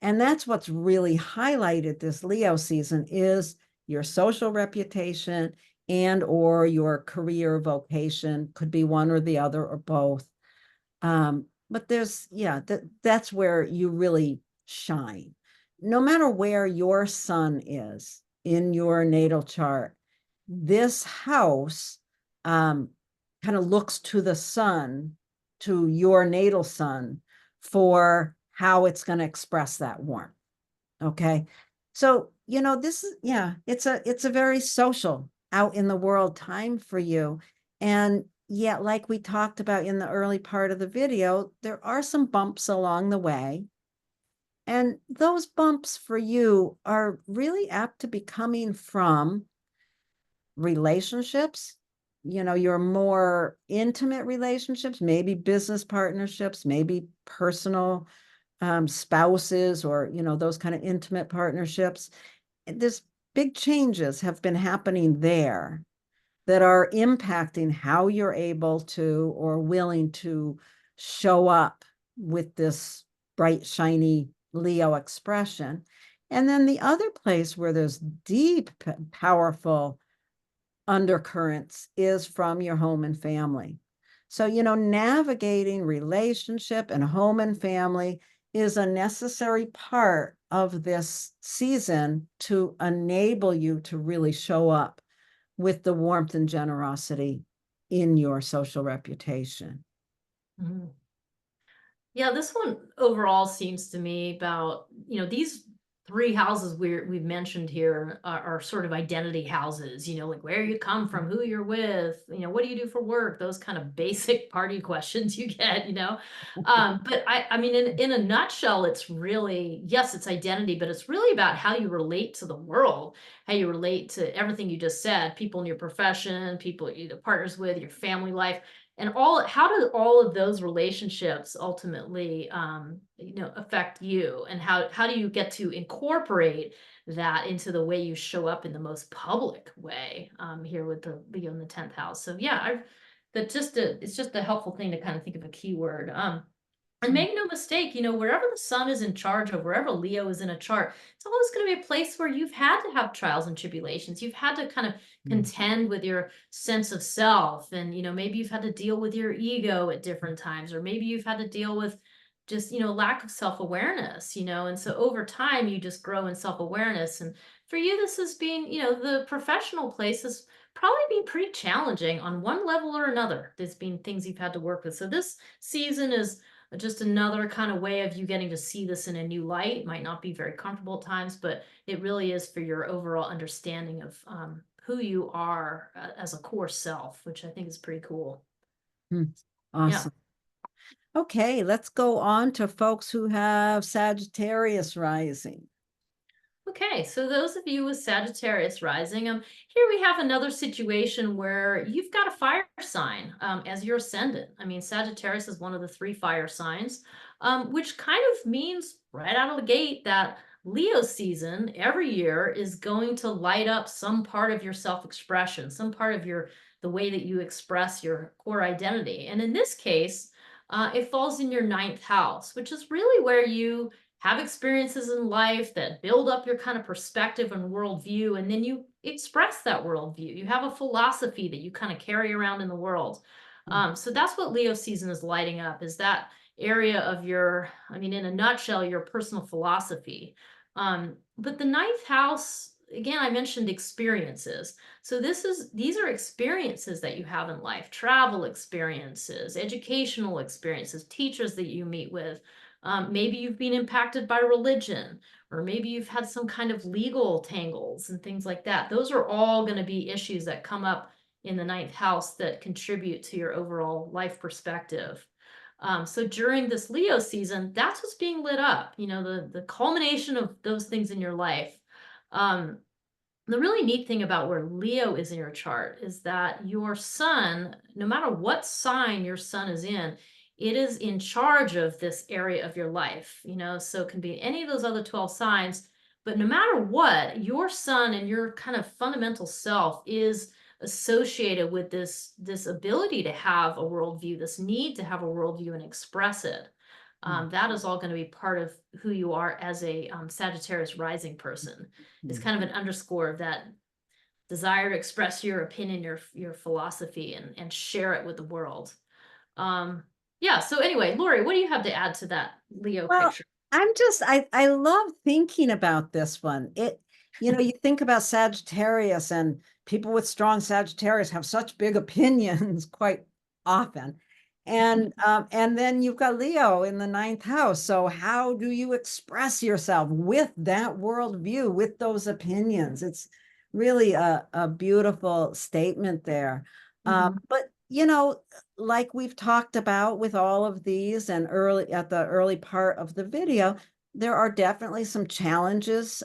And that's what's really highlighted this Leo season is your social reputation and or your career vocation, could be one or the other or both. But that's where you really shine. No matter where your sun is in your natal chart, this house kind of looks to the sun, to your natal sun, for how it's going to express that warmth. Okay. So, this is, it's a very social out in the world time for you. And yet, like we talked about in the early part of the video, there are some bumps along the way. And those bumps for you are really apt to be coming from relationships, your more intimate relationships, maybe business partnerships, maybe personal spouses, or, those kind of intimate partnerships. There's big changes have been happening there that are impacting how you're able to or willing to show up with this bright, shiny Leo expression. And then the other place where there's deep, powerful undercurrents is from your home and family. So, navigating relationship and home and family is a necessary part of this season to enable you to really show up with the warmth and generosity in your social reputation. Mm-hmm. Yeah, this one overall seems to me about, these three houses we've mentioned here are sort of identity houses, like where you come from, who you're with, what do you do for work, those kind of basic party questions you get, but I mean, in a nutshell, it's really, yes, it's identity, but it's really about how you relate to the world, how you relate to everything you just said, people in your profession, people you're partners with, your family life. And how do all of those relationships ultimately, affect you? And how do you get to incorporate that into the way you show up in the most public way, here with the Leo in the 10th house? So yeah, it's just a helpful thing to kind of think of a keyword. And make no mistake, wherever the sun is in charge of, wherever Leo is in a chart, it's always going to be a place where you've had to have trials and tribulations. You've had to kind of contend with your sense of self. And, maybe you've had to deal with your ego at different times, or maybe you've had to deal with just, lack of self-awareness, and so over time you just grow in self-awareness. And for you, this has been, the professional place has probably been pretty challenging on one level or another. There's been things you've had to work with. So this season is just another kind of way of you getting to see this in a new light. It might not be very comfortable at times, but it really is for your overall understanding of who you are as a core self, which I think is pretty cool. Awesome. Yeah. Okay, let's go on to folks who have Sagittarius rising. Okay, so those of you with Sagittarius rising, here we have another situation where you've got a fire sign as your ascendant. I mean, Sagittarius is one of the 3 fire signs, which kind of means right out of the gate that Leo season every year is going to light up some part of your self-expression, some part of the way that you express your core identity. And in this case, it falls in your 9th house, which is really where you have experiences in life that build up your kind of perspective and worldview, and then you express that worldview. You have a philosophy that you kind of carry around in the world. So that's what Leo season is lighting up, is that area of in a nutshell, your personal philosophy. But the 9th house again, I mentioned experiences. So these are experiences that you have in life, travel experiences, educational experiences, teachers that you meet with. Maybe you've been impacted by religion, or maybe you've had some kind of legal tangles and things like that. Those are all going to be issues that come up in the ninth house that contribute to your overall life perspective. So during this Leo season, that's what's being lit up, the culmination of those things in your life. Um, the really neat thing about where Leo is in your chart is that your sun, no matter what sign your sun is in, it is in charge of this area of your life, so it can be any of those other 12 signs, but no matter what, your sun and your kind of fundamental self is associated with this ability to have a worldview, this need to have a worldview and express it. That is all going to be part of who you are as a Sagittarius rising person. It's kind of an underscore of that desire to express your opinion, your philosophy, and share it with the world. Yeah. So anyway, Laurie, what do you have to add to that Leo Well, picture? I love thinking about this one. You think about Sagittarius, and people with strong Sagittarius have such big opinions quite often. And then you've got Leo in the ninth house. So how do you express yourself with that worldview, with those opinions? It's really a beautiful statement there. But like we've talked about with all of these, and at the early part of the video, there are definitely some challenges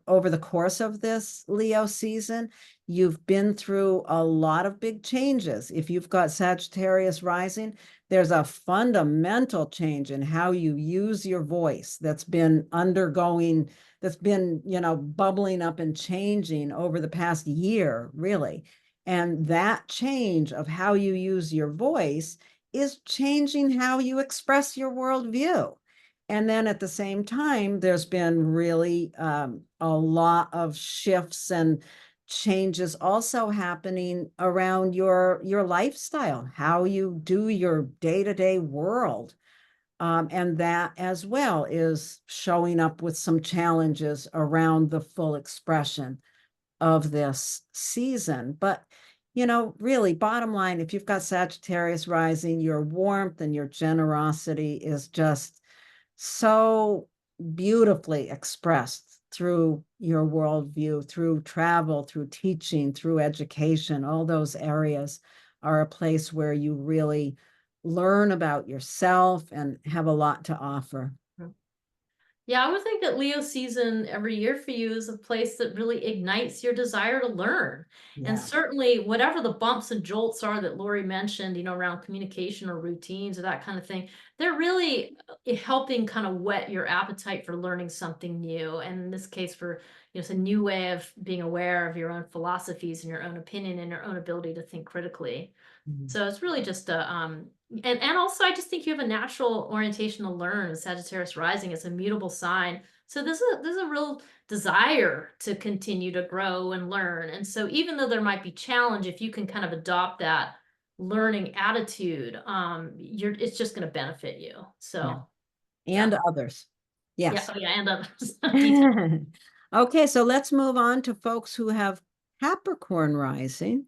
over the course of this Leo season. You've been through a lot of big changes. If you've got Sagittarius rising, there's a fundamental change in how you use your voice that's been bubbling up and changing over the past year, really. And that change of how you use your voice is changing how you express your worldview. And then at the same time, there's been really a lot of shifts and changes also happening around your lifestyle, how you do your day-to-day world. And that as well is showing up with some challenges around the full expression of this season. But, really, bottom line, if you've got Sagittarius rising, your warmth and your generosity is just so beautifully expressed through your worldview, through travel, through teaching, through education. All those areas are a place where you really learn about yourself and have a lot to offer. Yeah, I would think that Leo season every year for you is a place that really ignites your desire to learn. And Yeah. certainly, whatever the bumps and jolts are that Laurie mentioned, around communication or routines or that kind of thing, they're really helping kind of whet your appetite for learning something new. And in this case, for it's a new way of being aware of your own philosophies and your own opinion and your own ability to think critically. So it's really just a and also I just think you have a natural orientation to learn. Sagittarius rising is a mutable sign. So there's a real desire to continue to grow and learn. And so even though there might be challenge, if you can kind of adopt that learning attitude, it's just going to benefit you. So Yeah. And yeah. others. Yeah, Yes. oh yeah, and others. Okay, so let's move on to folks who have Capricorn rising.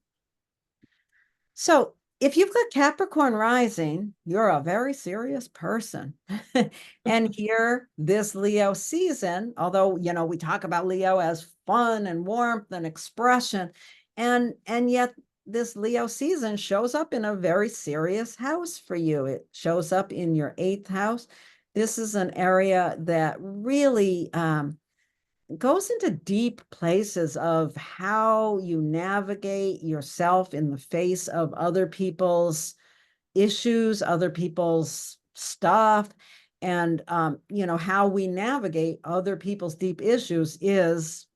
So if you've got Capricorn rising, you're a very serious person. And here, this Leo season, although, we talk about Leo as fun and warmth and expression, and yet this Leo season shows up in a very serious house for you. It shows up in your 8th house. This is an area that really goes into deep places of how you navigate yourself in the face of other people's issues, other people's stuff. And, how we navigate other people's deep issues is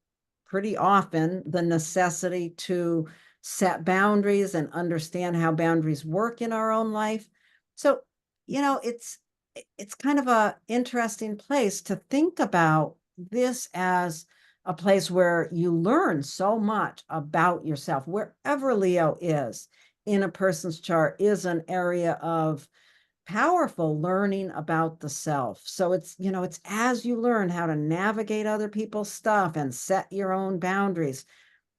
pretty often the necessity to set boundaries and understand how boundaries work in our own life. So, it's kind of a interesting place to think about this as a place where you learn so much about yourself. Wherever Leo is in a person's chart is an area of powerful learning about the self. So it's, it's as you learn how to navigate other people's stuff and set your own boundaries.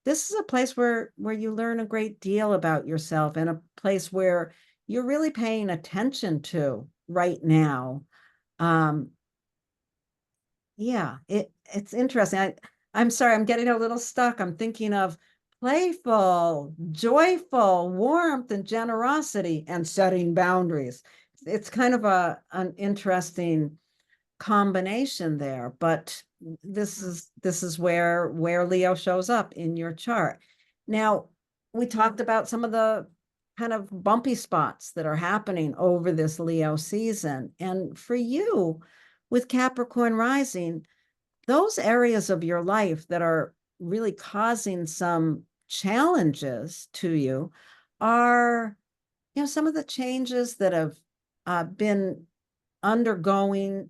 This is a place where you learn a great deal about yourself, and a place where you're really paying attention to right now. Um, yeah, it's interesting. I'm sorry, I'm getting a little stuck. I'm thinking of playful, joyful, warmth, and generosity, and setting boundaries. It's kind of an interesting combination there, but this is where Leo shows up in your chart. Now, we talked about some of the kind of bumpy spots that are happening over this Leo season. And for you, with Capricorn rising, those areas of your life that are really causing some challenges to you are, some of the changes that have been undergoing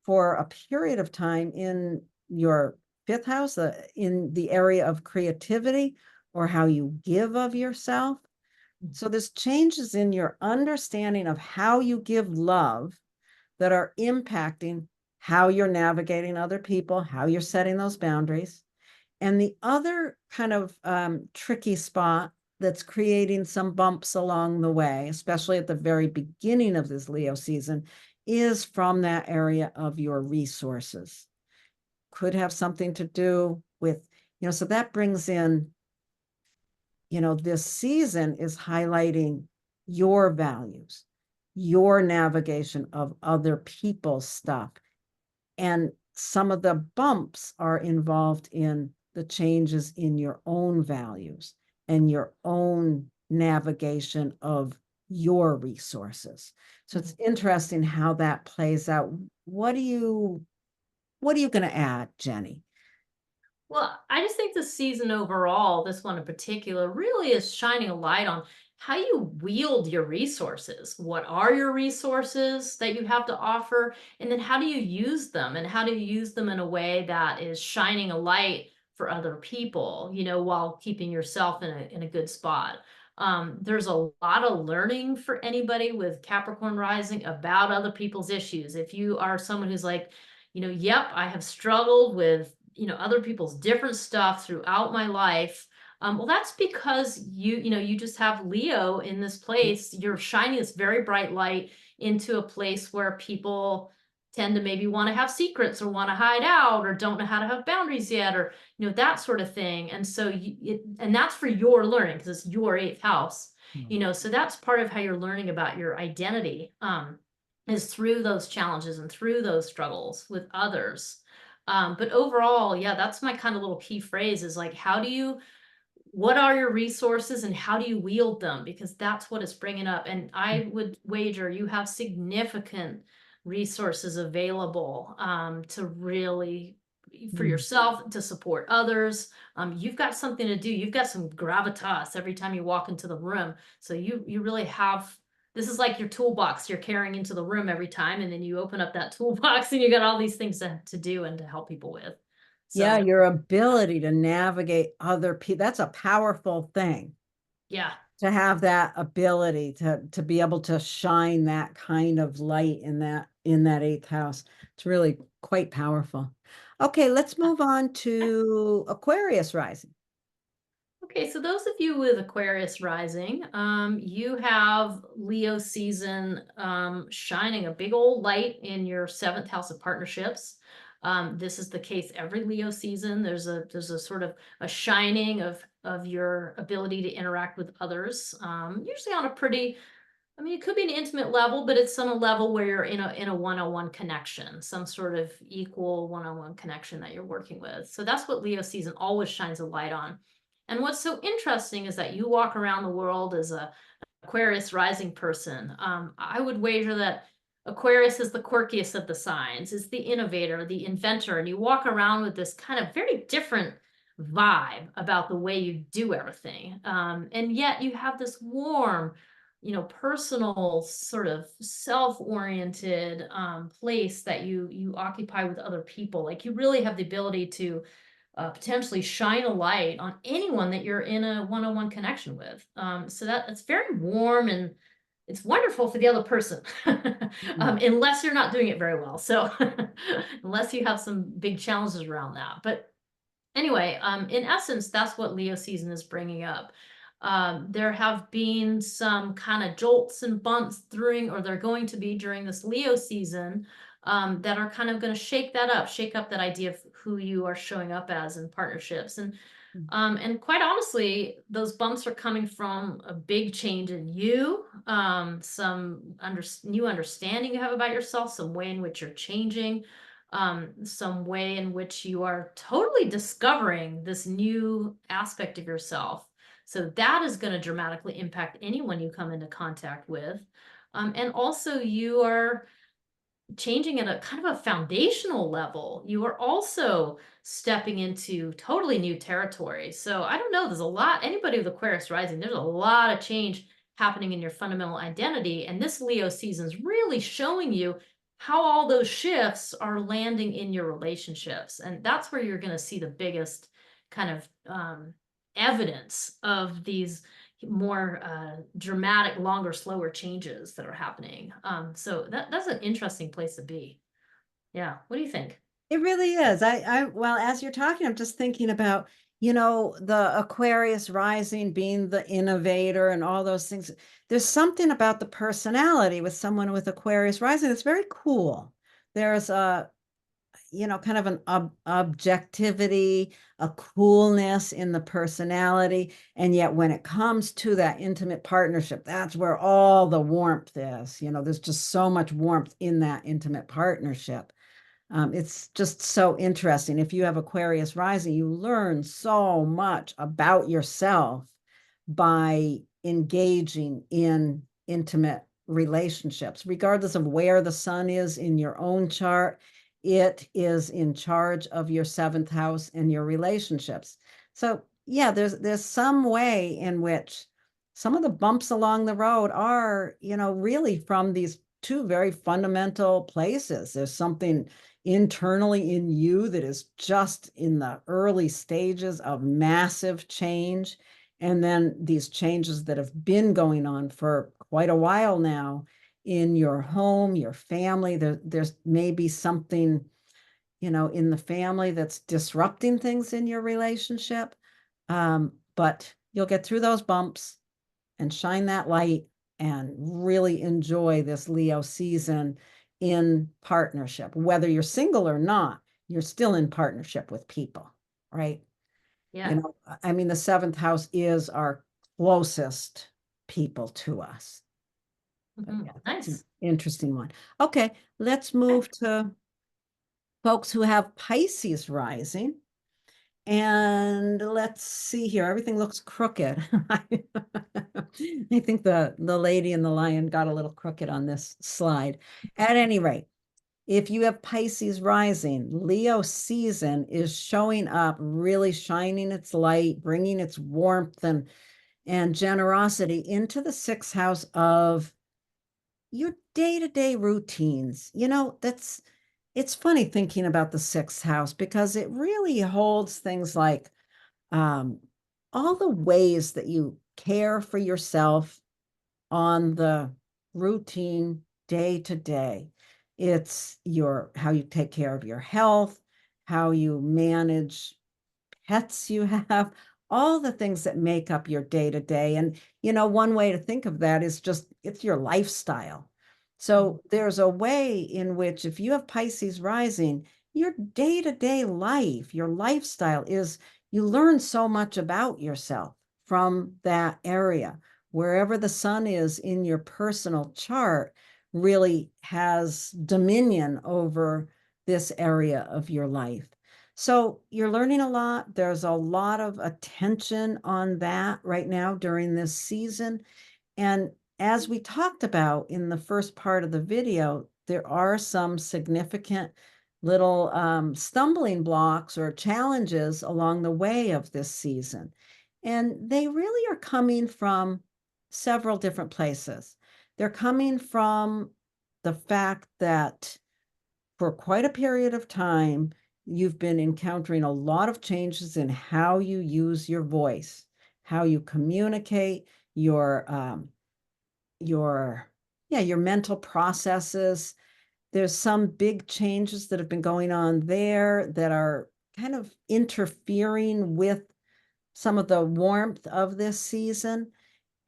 for a period of time in your fifth house, in the area of creativity or how you give of yourself. So there's changes in your understanding of how you give love that are impacting how you're navigating other people, how you're setting those boundaries. And the other kind of tricky spot that's creating some bumps along the way, especially at the very beginning of this Leo season, is from that area of your resources. Could have something to do with, so that brings in, this season is highlighting your values, your navigation of other people's stuff. And some of the bumps are involved in the changes in your own values and your own navigation of your resources. So it's interesting how that plays out. What are you going to add, Jennie? Well, I just think the season overall, this one in particular, really is shining a light on how you wield your resources. What are your resources that you have to offer? And then how do you use them? And how do you use them in a way that is shining a light for other people, while keeping yourself in a good spot? There's a lot of learning for anybody with Capricorn rising about other people's issues. If you are someone who's like, yep, I have struggled with other people's different stuff throughout my life. Well, that's because you just have Leo in this place. You're shining this very bright light into a place where people tend to maybe want to have secrets or want to hide out or don't know how to have boundaries yet, or that sort of thing. And so and that's for your learning, because it's your eighth house. So that's part of how you're learning about your identity, is through those challenges and through those struggles with others. But overall, yeah, that's my kind of little key phrase, is like, what are your resources and how do you wield them? Because that's what it's bringing up. And I would wager you have significant resources available, to really, for yourself, to support others. You've got something to do. You've got some gravitas every time you walk into the room. So you really have, this is like your toolbox you're carrying into the room every time. And then you open up that toolbox and you got all these things to do and to help people with. Yeah, So your ability to navigate other people, that's a powerful thing. yeah. To have that ability to be able to shine that kind of light in that eighth house. It's really quite powerful. Okay, let's move on to Aquarius rising. Okay, so those of you with Aquarius rising, you have Leo season shining a big old light in your seventh house of partnerships. This is the case every Leo season. There's a sort of a shining of your ability to interact with others, usually on a pretty, I mean, it could be an intimate level, but it's on a level where you're in a one-on-one connection, some sort of equal one-on-one connection that you're working with. So that's what Leo season always shines a light on. And what's so interesting is that you walk around the world as a Aquarius rising person. I would wager that Aquarius is the quirkiest of the signs, is the innovator, the inventor, and you walk around with this kind of very different vibe about the way you do everything. And yet you have this warm, personal, sort of self-oriented place that you occupy with other people. Like, you really have the ability to potentially shine a light on anyone that you're in a one-on-one connection with. So that's very warm and it's wonderful for the other person, unless you're not doing it very well. So unless you have some big challenges around that. But anyway, in essence, that's what Leo season is bringing up. There have been some kind of jolts and bumps during, or they're going to be during this Leo season, that are kind of going to shake that up, shake up that idea of who you are showing up as in partnerships. And quite honestly, those bumps are coming from a big change in you, some new understanding you have about yourself, some way in which you're changing, some way in which you are totally discovering this new aspect of yourself. So that is going to dramatically impact anyone you come into contact with. And also you are changing at a kind of a foundational level. You are also stepping into totally new territory. So I don't know, there's a lot, anybody with Aquarius rising, there's a lot of change happening in your fundamental identity. And this Leo season is really showing you how all those shifts are landing in your relationships. And that's where you're going to see the biggest kind of evidence of these more dramatic, longer, slower changes that are happening. So that's an interesting place to be. Yeah. What do you think? It really is. Well, as you're talking, I'm just thinking about, the Aquarius rising being the innovator and all those things. There's something about the personality with someone with Aquarius rising. It's very cool. There's a, kind of an objectivity, a coolness in the personality. And yet when it comes to that intimate partnership, that's where all the warmth is. There's just so much warmth in that intimate partnership. It's just so interesting. If you have Aquarius rising, you learn so much about yourself by engaging in intimate relationships, regardless of where the sun is in your own chart. It is in charge of your seventh house and your relationships. So yeah, there's some way in which some of the bumps along the road are, really from these two very fundamental places. There's something internally in you that is just in the early stages of massive change. And then these changes that have been going on for quite a while now in your home, your family. There's maybe something, in the family that's disrupting things in your relationship. But you'll get through those bumps and shine that light and really enjoy this Leo season in partnership. Whether you're single or not, you're still in partnership with people, right? Yeah. I mean, the seventh house is our closest people to us. Mm-hmm. Yeah, that's an Nice. interesting one. Okay, let's move to folks who have Pisces rising. And let's see here. Everything looks crooked. I think the lady and the lion got a little crooked on this slide. At any rate, if you have Pisces rising, Leo season is showing up, really shining its light, bringing its warmth and generosity into the sixth house of your day-to-day routines. It's funny thinking about the sixth house because it really holds things like all the ways that you care for yourself on the routine day to day. It's how you take care of your health, how you manage pets you have, all the things that make up your day to day. And, one way to think of that is just it's your lifestyle. So there's a way in which if you have Pisces rising, your day to day life, your lifestyle is you learn so much about yourself from that area. Wherever the sun is in your personal chart really has dominion over this area of your life. So you're learning a lot. There's a lot of attention on that right now during this season. And as we talked about in the first part of the video, there are some significant little stumbling blocks or challenges along the way of this season. And they really are coming from several different places. They're coming from the fact that for quite a period of time, you've been encountering a lot of changes in how you use your voice, how you communicate, your mental processes. There's some big changes that have been going on there that are kind of interfering with some of the warmth of this season.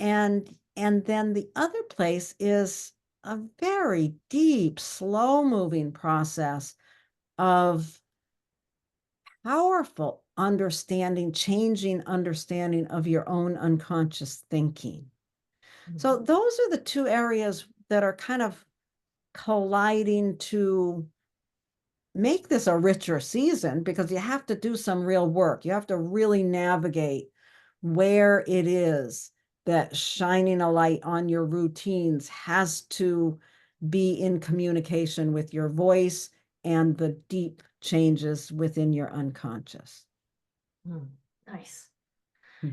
And then the other place is a very deep, slow moving process of powerful understanding, changing understanding of your own unconscious thinking. So those are the two areas that are kind of colliding to make this a richer season, because you have to do some real work. You have to really navigate where it is that shining a light on your routines has to be in communication with your voice and the deep changes within your unconscious. Nice.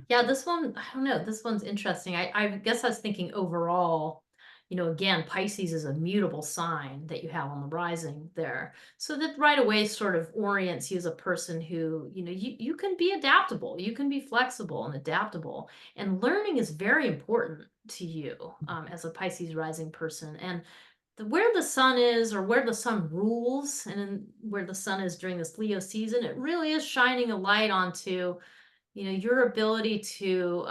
Yeah, this one, I don't know, this one's interesting. I guess I was thinking overall, again, Pisces is a mutable sign that you have on the rising there. So that right away sort of orients you as a person who, you can be adaptable, you can be flexible and adaptable. And learning is very important to you as a Pisces rising person. And where the sun is, or where the sun rules, and where the sun is during this Leo season, it really is shining a light onto your ability to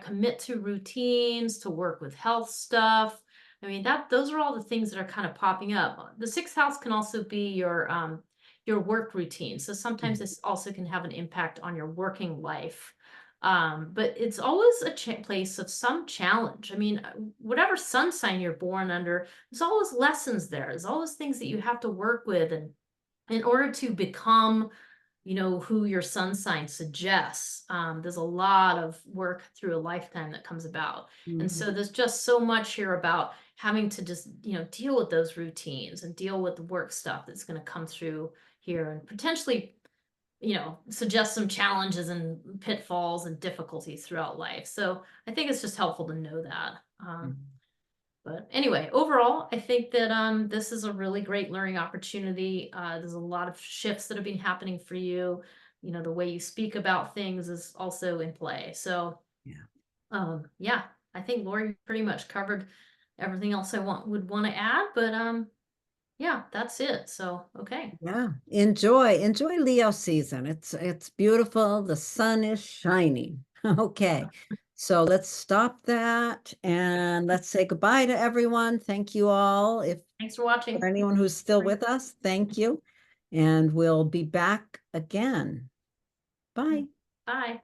commit to routines, to work with health stuff. I mean, those are all the things that are kind of popping up. The sixth house can also be your work routine, so sometimes this also can have an impact on your working life. But it's always a place of some challenge. I mean, whatever sun sign you're born under, there's always lessons there. There's always things that you have to work with, and in order to become who your sun sign suggests. There's a lot of work through a lifetime that comes about. And so there's just so much here about having to just, deal with those routines and deal with the work stuff that's going to come through here, and potentially, suggest some challenges and pitfalls and difficulties throughout life. So I think it's just helpful to know that. But anyway, overall, I think that this is a really great learning opportunity. There's a lot of shifts that have been happening for you. The way you speak about things is also in play. So yeah, I think Laurie pretty much covered everything else I would want to add. But yeah, that's it. So okay. Yeah, enjoy Leo season. It's beautiful. The sun is shining. Okay. So let's stop that and let's say goodbye to everyone. Thank you all. If Thanks for watching. for anyone who's still with us, thank you. And we'll be back again. Bye. Bye.